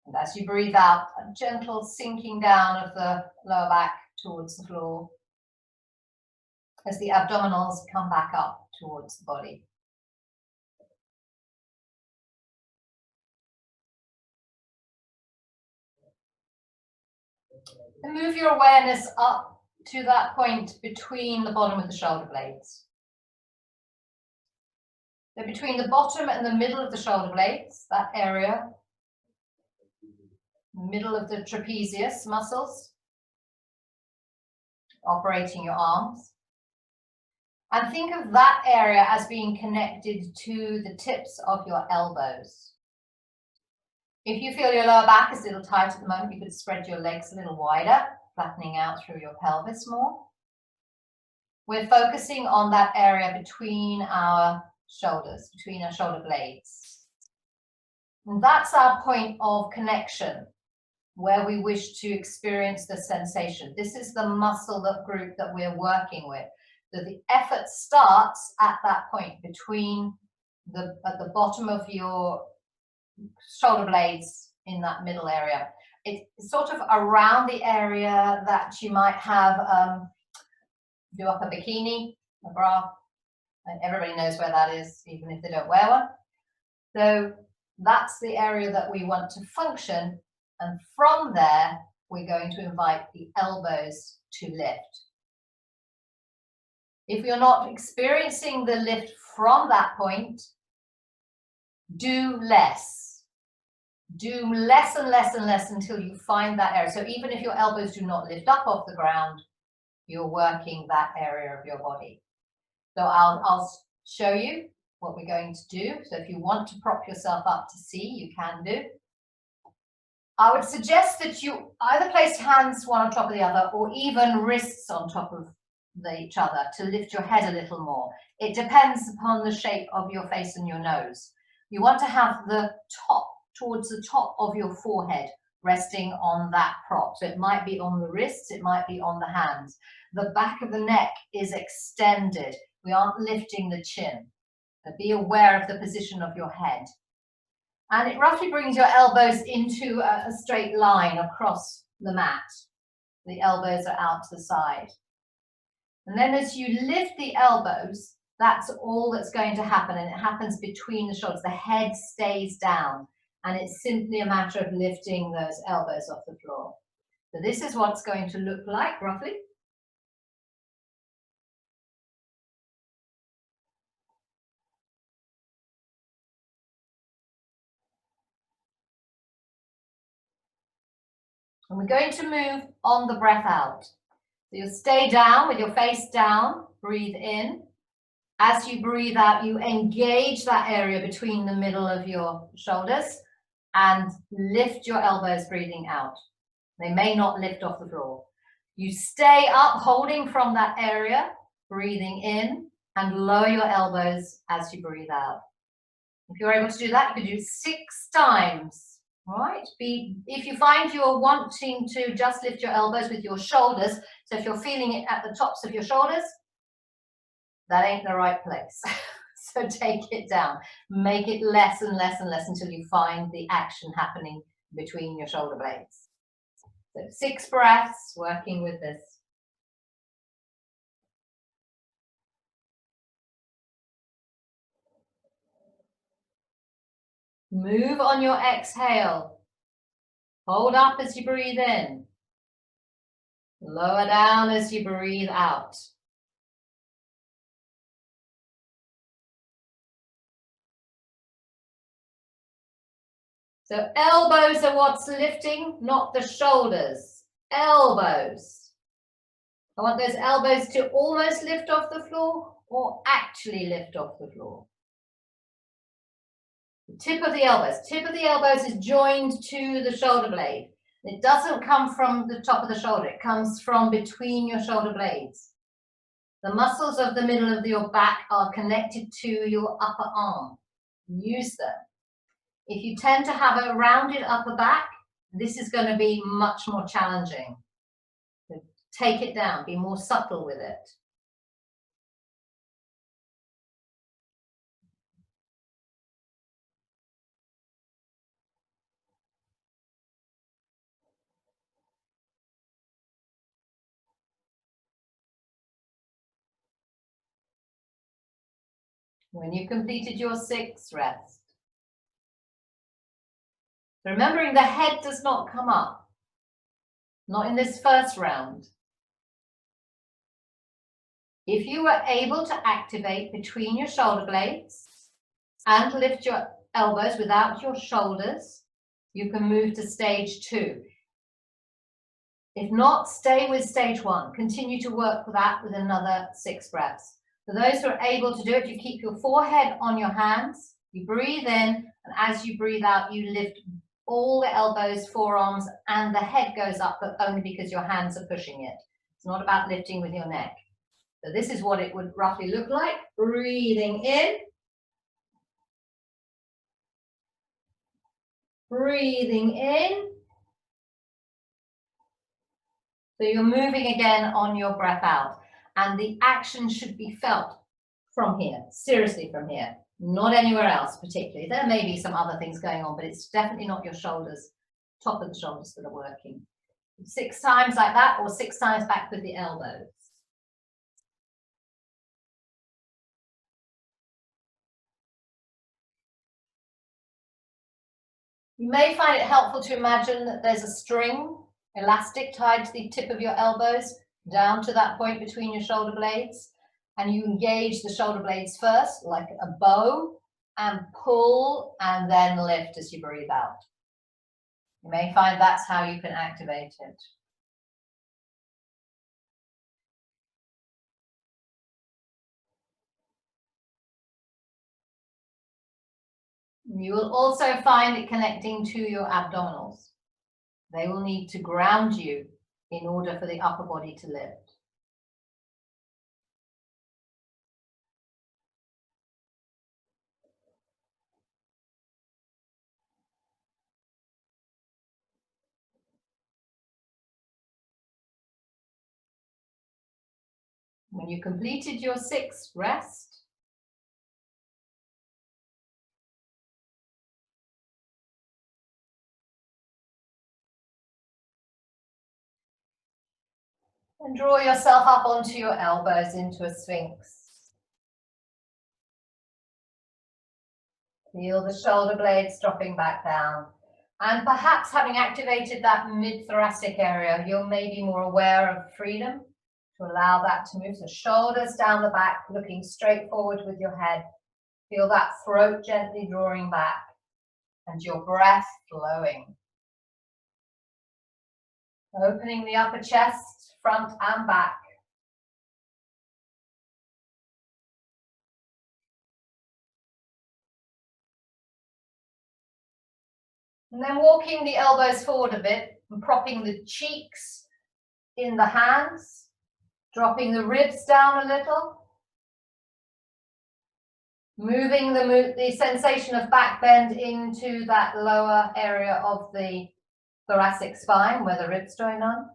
And as you breathe out, a gentle sinking down of the lower back towards the floor as the abdominals come back up towards the body. And move your awareness up to that point between the bottom of the shoulder blades. So between the bottom and the middle of the shoulder blades, that area, middle of the trapezius muscles, operating your arms. And think of that area as being connected to the tips of your elbows. If you feel your lower back is a little tight at the moment, you could spread your legs a little wider, flattening out through your pelvis more. We're focusing on that area between our shoulders, between our shoulder blades. And that's our point of connection, where we wish to experience the sensation. This is the muscle group that we're working with. So the effort starts at that point between at the bottom of your shoulder blades in that middle area. It's sort of around the area that you might have do up a bikini, a bra, and everybody knows where that is, even if they don't wear one. So that's the area that we want to function, and from there we're going to invite the elbows to lift. If you're not experiencing the lift from that point, do less. Do less and less and less until you find that area. So even if your elbows do not lift up off the ground, you're working that area of your body. So I'll show you what we're going to do. So if you want to prop yourself up to see, you can do. I would suggest that you either place hands one on top of the other or even wrists on top of each other to lift your head a little more. It depends upon the shape of your face and your nose. You want to have the top towards the top of your forehead resting on that prop. So it might be on the wrists, it might be on the hands. The back of the neck is extended. We aren't lifting the chin. So be aware of the position of your head. And it roughly brings your elbows into a straight line across the mat. The elbows are out to the side. And then as you lift the elbows, that's all that's going to happen. And it happens between the shoulders. The head stays down. And it's simply a matter of lifting those elbows off the floor. So this is what it's going to look like, roughly. And we're going to move on the breath out. So you'll stay down with your face down, breathe in. As you breathe out, you engage that area between the middle of your shoulders and lift your elbows breathing out. They may not lift off the floor. You stay up, holding from that area, breathing in, and lower your elbows as you breathe out. If you're able to do that, you could do 6 times. All right, if you find you're wanting to just lift your elbows with your shoulders, so if you're feeling it at the tops of your shoulders, that ain't the right place. So take it down. Make it less and less and less until you find the action happening between your shoulder blades. So 6 breaths working with this. Move on your exhale. Hold up as you breathe in. Lower down as you breathe out. So elbows are what's lifting, not the shoulders. Elbows. I want those elbows to almost lift off the floor or actually lift off the floor. The tip of the elbows. Tip of the elbows is joined to the shoulder blade. It doesn't come from the top of the shoulder. It comes from between your shoulder blades. The muscles of the middle of your back are connected to your upper arm. Use them. If you tend to have a rounded upper back, this is going to be much more challenging. So take it down, be more subtle with it. When you've completed your 6, rest. Remembering the head does not come up, not in this first round. If you were able to activate between your shoulder blades and lift your elbows without your shoulders, you can move to stage 2. If not, stay with stage 1. Continue to work with that with another 6 breaths. For those who are able to do it, you keep your forehead on your hands, you breathe in, and as you breathe out, you lift all the elbows, forearms, and the head goes up, but only because your hands are pushing it. It's not about lifting with your neck. So this is what it would roughly look like. Breathing in. Breathing in. So you're moving again on your breath out. And the action should be felt from here, seriously from here, not anywhere else particularly. There may be some other things going on, but it's definitely not your shoulders, top of the shoulders that are working. 6 times like that, or 6 times back with the elbows. You may find it helpful to imagine that there's a string, elastic, tied to the tip of your elbows down to that point between your shoulder blades, and you engage the shoulder blades first like a bow and pull and then lift as you breathe out. You may find that's how you can activate it. You will also find it connecting to your abdominals. They will need to ground you in order for the upper body to lift. When you completed your 6, rest. And draw yourself up onto your elbows into a sphinx. Feel the shoulder blades dropping back down. And perhaps having activated that mid-thoracic area, you're maybe more aware of freedom to allow that to move. So shoulders down the back, looking straight forward with your head. Feel that throat gently drawing back and your breath flowing. Opening the upper chest, front and back. And then walking the elbows forward a bit and propping the cheeks in the hands, dropping the ribs down a little. Moving the sensation of back bend into that lower area of the thoracic spine where the ribs join on.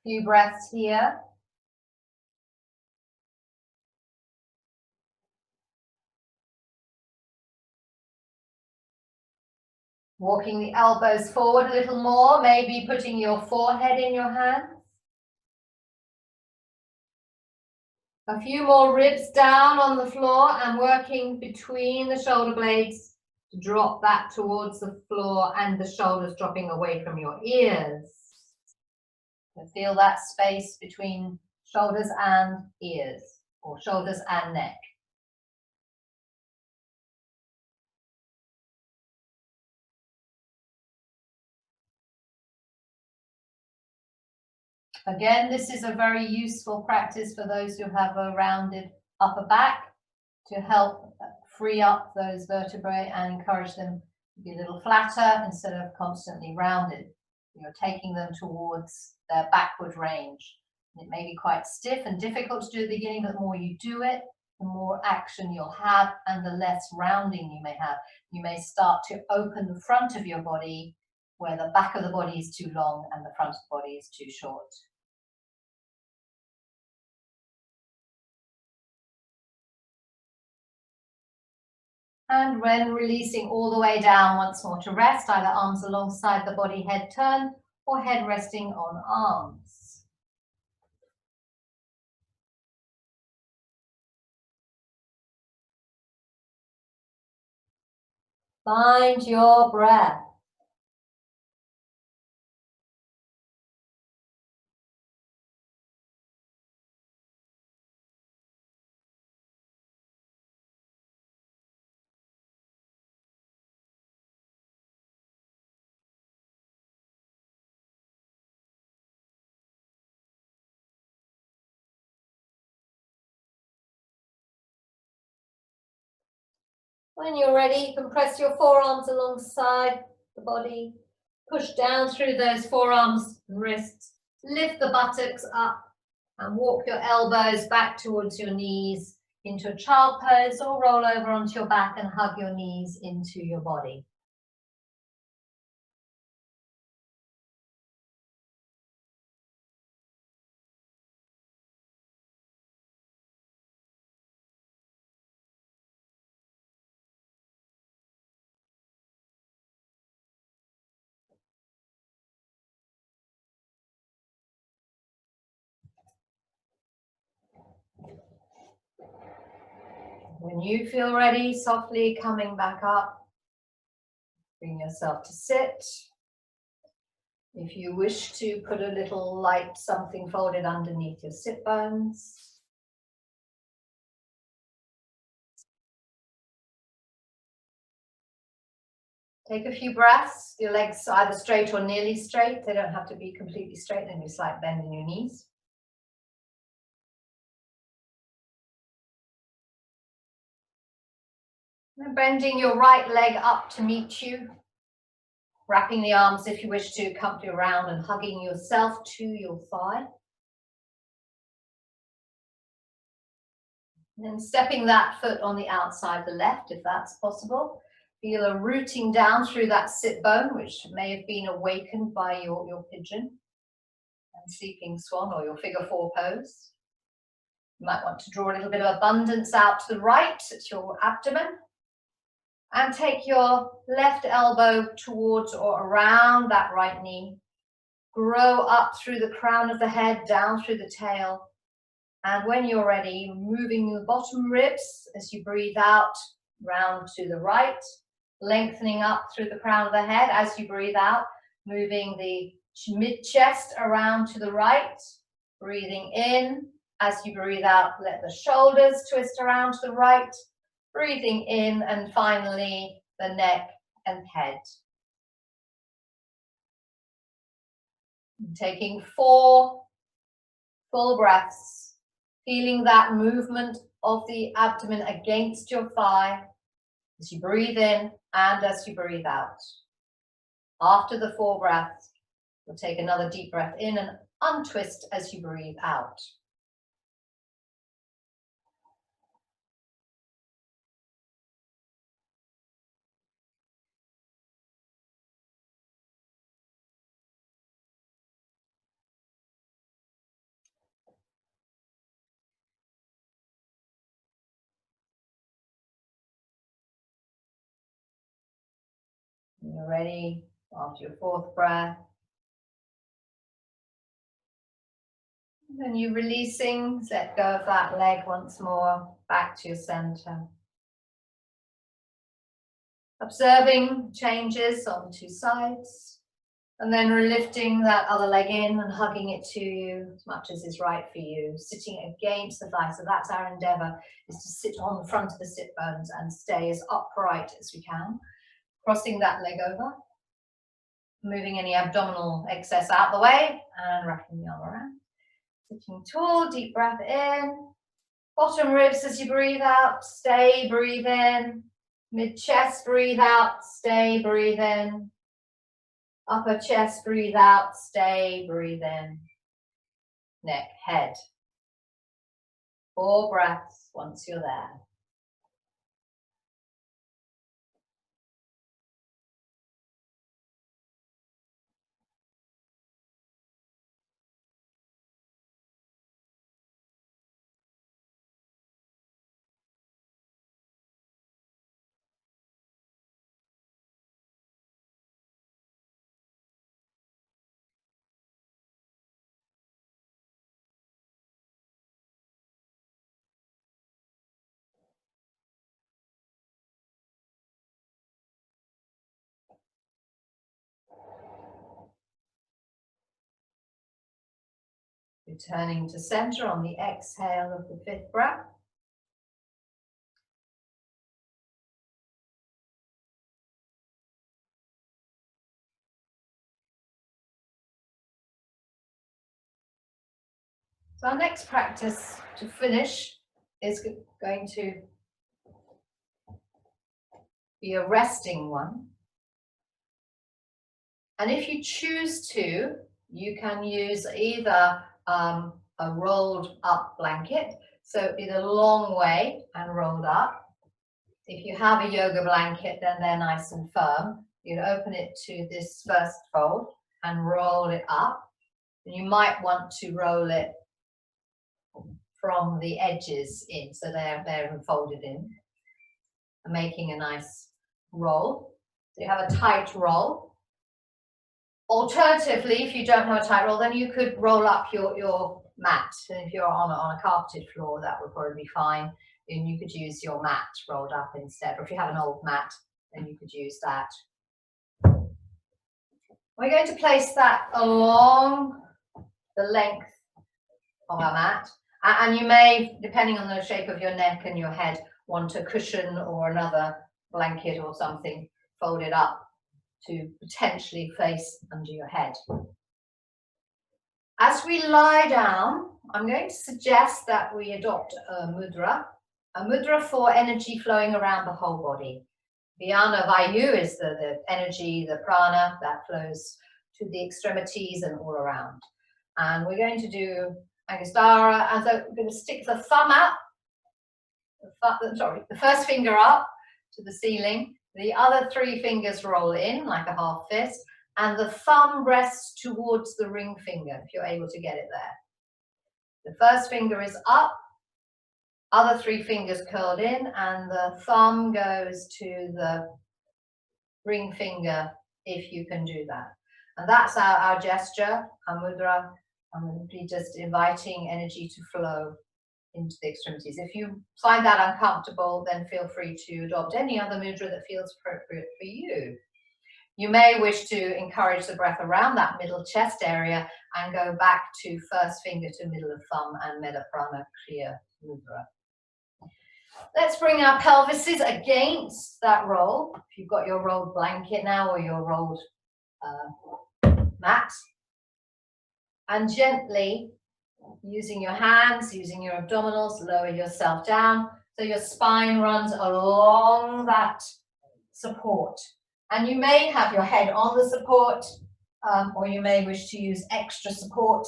Few breaths here. Walking the elbows forward a little more, maybe putting your forehead in your hands. A few more ribs down on the floor and working between the shoulder blades to drop that towards the floor and the shoulders dropping away from your ears. So feel that space between shoulders and ears, or shoulders and neck. Again, this is a very useful practice for those who have a rounded upper back to help free up those vertebrae and encourage them to be a little flatter instead of constantly rounded. You're taking them towards their backward range. It may be quite stiff and difficult to do at the beginning, but the more you do it, the more action you'll have and the less rounding you may have. You may start to open the front of your body where the back of the body is too long and the front of the body is too short. And when releasing all the way down once more to rest, either arms alongside the body, head turned, or head resting on arms. Find your breath. When you're ready, you can press your forearms alongside the body, push down through those forearms and wrists, lift the buttocks up and walk your elbows back towards your knees into a child pose, or roll over onto your back and hug your knees into your body. When you feel ready, softly coming back up, bring yourself to sit. If you wish to, put a little light something folded underneath your sit bones. Take a few breaths, your legs either straight or nearly straight. They don't have to be completely straight, then you slight bend in your knees. And bending your right leg up to meet you. Wrapping the arms, if you wish to, comfy around and hugging yourself to your thigh. And then stepping that foot on the outside, the left, if that's possible. Feel a rooting down through that sit bone, which may have been awakened by your pigeon and sleeping swan, or your figure four pose. You might want to draw a little bit of abundance out to the right at your abdomen. And take your left elbow towards or around that right knee. Grow up through the crown of the head, down through the tail. And when you're ready, moving the bottom ribs as you breathe out, round to the right, lengthening up through the crown of the head as you breathe out, moving the mid-chest around to the right, breathing in. As you breathe out, let the shoulders twist around to the right, breathing in, and finally the neck and head. Taking 4 full breaths, feeling that movement of the abdomen against your thigh as you breathe in and as you breathe out. After the 4 breaths, you'll take another deep breath in and untwist as you breathe out. When you're ready, after your 4th breath, And you releasing, let go of that leg once more, back to your center. Observing changes on the two sides, and then lifting that other leg in and hugging it to you as much as is right for you, sitting against the thigh. So that's our endeavor, is to sit on the front of the sit bones and stay as upright as we can. Crossing that leg over, moving any abdominal excess out the way and wrapping the arm around. Sitting tall, deep breath in. Bottom ribs as you breathe out, stay, breathe in. Mid-chest, breathe out, stay, breathe in. Upper chest, breathe out, stay, breathe in. Neck, head. 4 breaths once you're there. Returning to center on the exhale of the 5th breath. So our next practice to finish is going to be a resting one. And if you choose to, you can use either a rolled up blanket, so either long way and rolled up. If you have a yoga blanket, then they're nice and firm. You'd open it to this first fold and roll it up. And you might want to roll it from the edges in, so they're folded in, and making a nice roll. So you have a tight roll. Alternatively, if you don't have a tight roll, then you could roll up your mat. And if you're on a carpeted floor, that would probably be fine. And you could use your mat rolled up instead. Or if you have an old mat, then you could use that. We're going to place that along the length of our mat. And you may, depending on the shape of your neck and your head, want a cushion or another blanket or something folded up to potentially place under your head. As we lie down, I'm going to suggest that we adopt a mudra for energy flowing around the whole body. Vyana Vayu is the energy, the prana that flows to the extremities and all around. And we're going to do Angustara, and so we're going to stick the thumb out, the first finger up to the ceiling. The other 3 fingers roll in like a half fist, and the thumb rests towards the ring finger, if you're able to get it there. The first finger is up, other 3 fingers curled in, and the thumb goes to the ring finger, if you can do that. And that's our gesture, our mudra. I'm going to be just inviting energy to flow into the extremities. If you find that uncomfortable, then feel free to adopt any other mudra that feels appropriate for you. You may wish to encourage the breath around that middle chest area and go back to first finger to middle of thumb and Metta Prana Kriya Mudra. Let's bring our pelvises against that roll. If you've got your rolled blanket now or your rolled mat, and gently, using your hands, using your abdominals, lower yourself down so your spine runs along that support. And you may have your head on the support, or you may wish to use extra support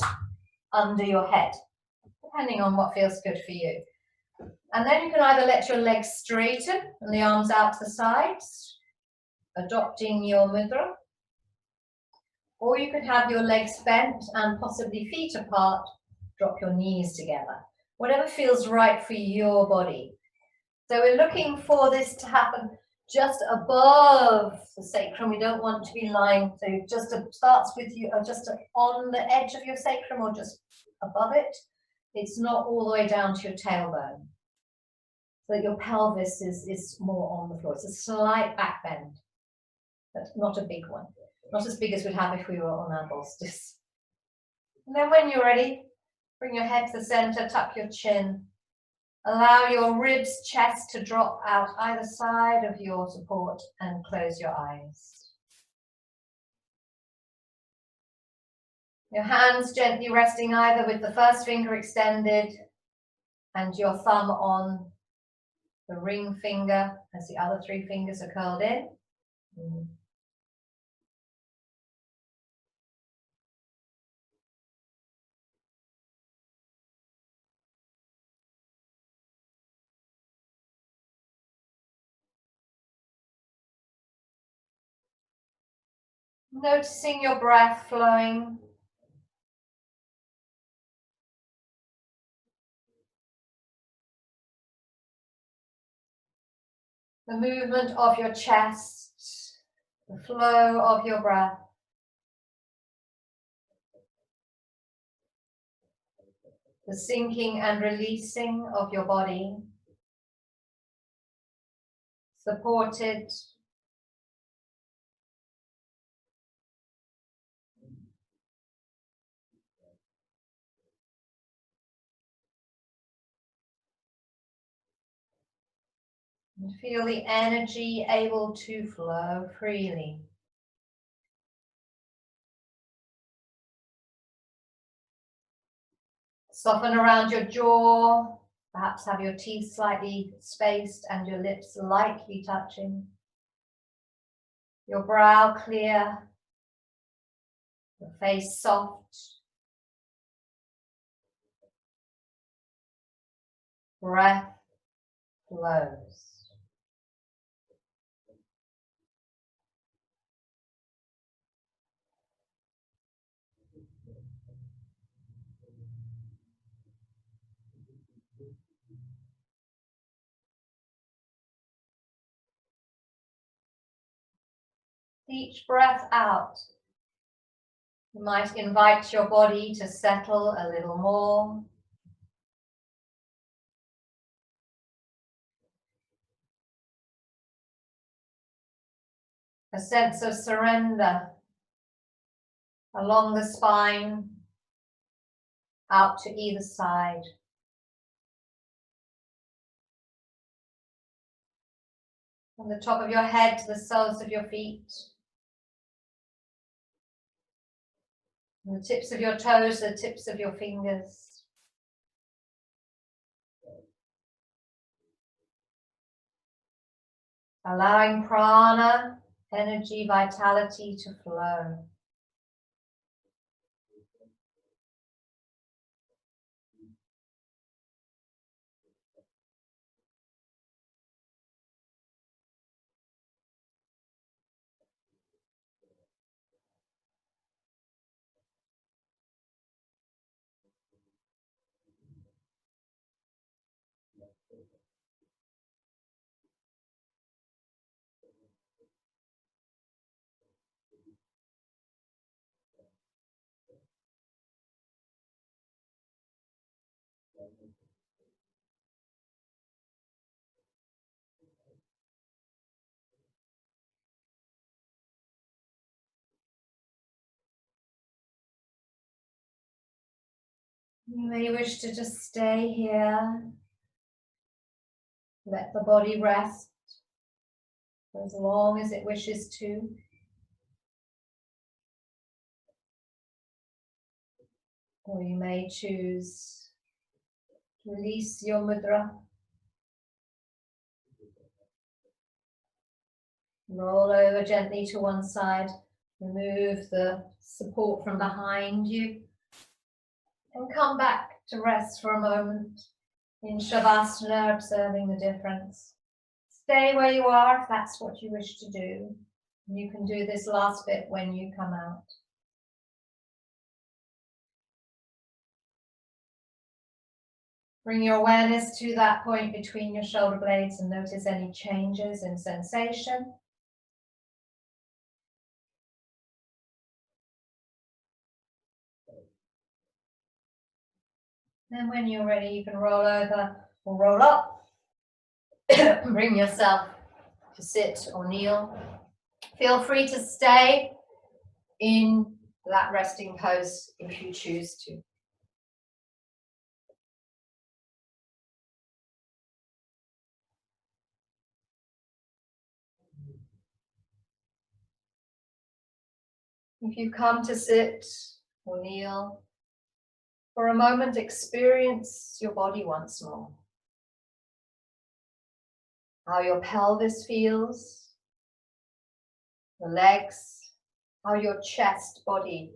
under your head, depending on what feels good for you. And then you can either let your legs straighten and the arms out to the sides, adopting your mudra, or you could have your legs bent and possibly feet apart, drop your knees together. Whatever feels right for your body. So we're looking for this to happen just above the sacrum. We don't want to be lying, so just starts with you, just on the edge of your sacrum or just above it. It's not all the way down to your tailbone. So that your pelvis is more on the floor. It's a slight back bend, but not a big one. Not as big as we'd have if we were on our bolsters. And then when you're ready, bring your head to the center, tuck your chin. Allow your ribs, chest to drop out either side of your support and close your eyes. Your hands gently resting either with the first finger extended and your thumb on the ring finger as the other three fingers are curled in. Noticing your breath flowing. The movement of your chest, the flow of your breath. The sinking and releasing of your body, supported and feel the energy able to flow freely. Soften around your jaw, perhaps have your teeth slightly spaced and your lips lightly touching. Your brow clear, your face soft. Breath flows. Each breath out, you might invite your body to settle a little more. A sense of surrender along the spine, out to either side. From the top of your head to the soles of your feet. From the tips of your toes to the tips of your fingers. Allowing prana, energy, vitality to flow. You may wish to just stay here. Let the body rest for as long as it wishes to. Or you may choose to release your mudra. Roll over gently to one side. Remove the support from behind you. And come back to rest for a moment in Shavasana, observing the difference. Stay where you are if that's what you wish to do. You can do this last bit when you come out. Bring your awareness to that point between your shoulder blades and notice any changes in sensation. Then when you're ready, you can roll over or roll up. Bring yourself to sit or kneel. Feel free to stay in that resting pose if you choose to. If you come to sit or kneel, for a moment experience your body once more. How your pelvis feels, the legs, how your chest body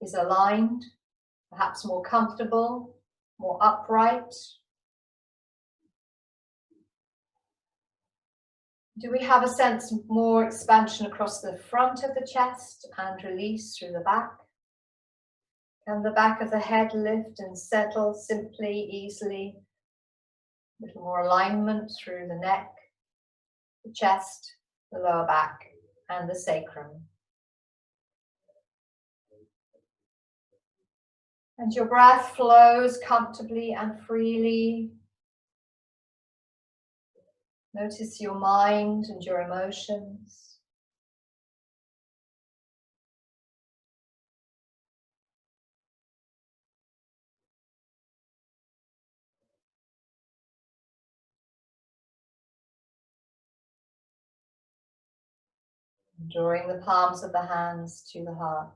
is aligned, perhaps more comfortable, more upright. Do we have a sense of more expansion across the front of the chest and release through the back? Can the back of the head lift and settle simply, easily? A little more alignment through the neck, the chest, the lower back, and the sacrum. And your breath flows comfortably and freely. Notice your mind and your emotions. Drawing the palms of the hands to the heart.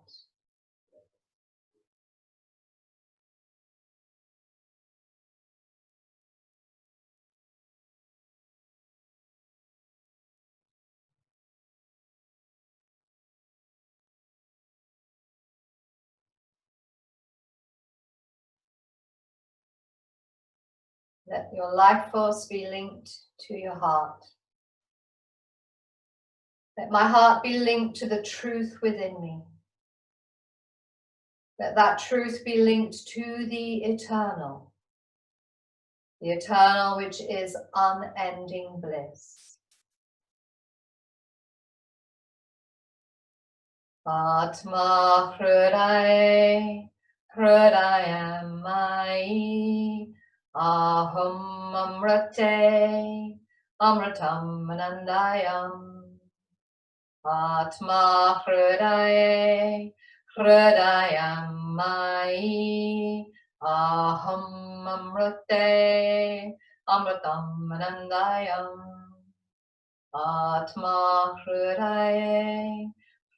Let your life force be linked to your heart. Let my heart be linked to the truth within me. Let that truth be linked to the eternal which is unending bliss. Atma Hriday, Hridayam Mai, Aham Amrate, Amratam Anandayam. Atma Hridaye, Hridayam Mai, Aham Amrate, Amratam Anandayam. Atma Hridaye,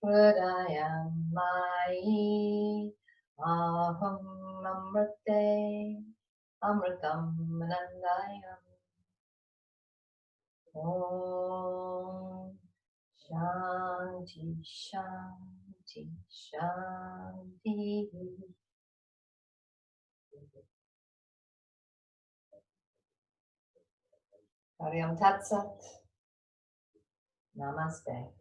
Hridayam Mai, Aham Amrate, Amratam Anandayam. Om Shanti, Shanti, Shanti. Hariam Tat Sat. Namaste.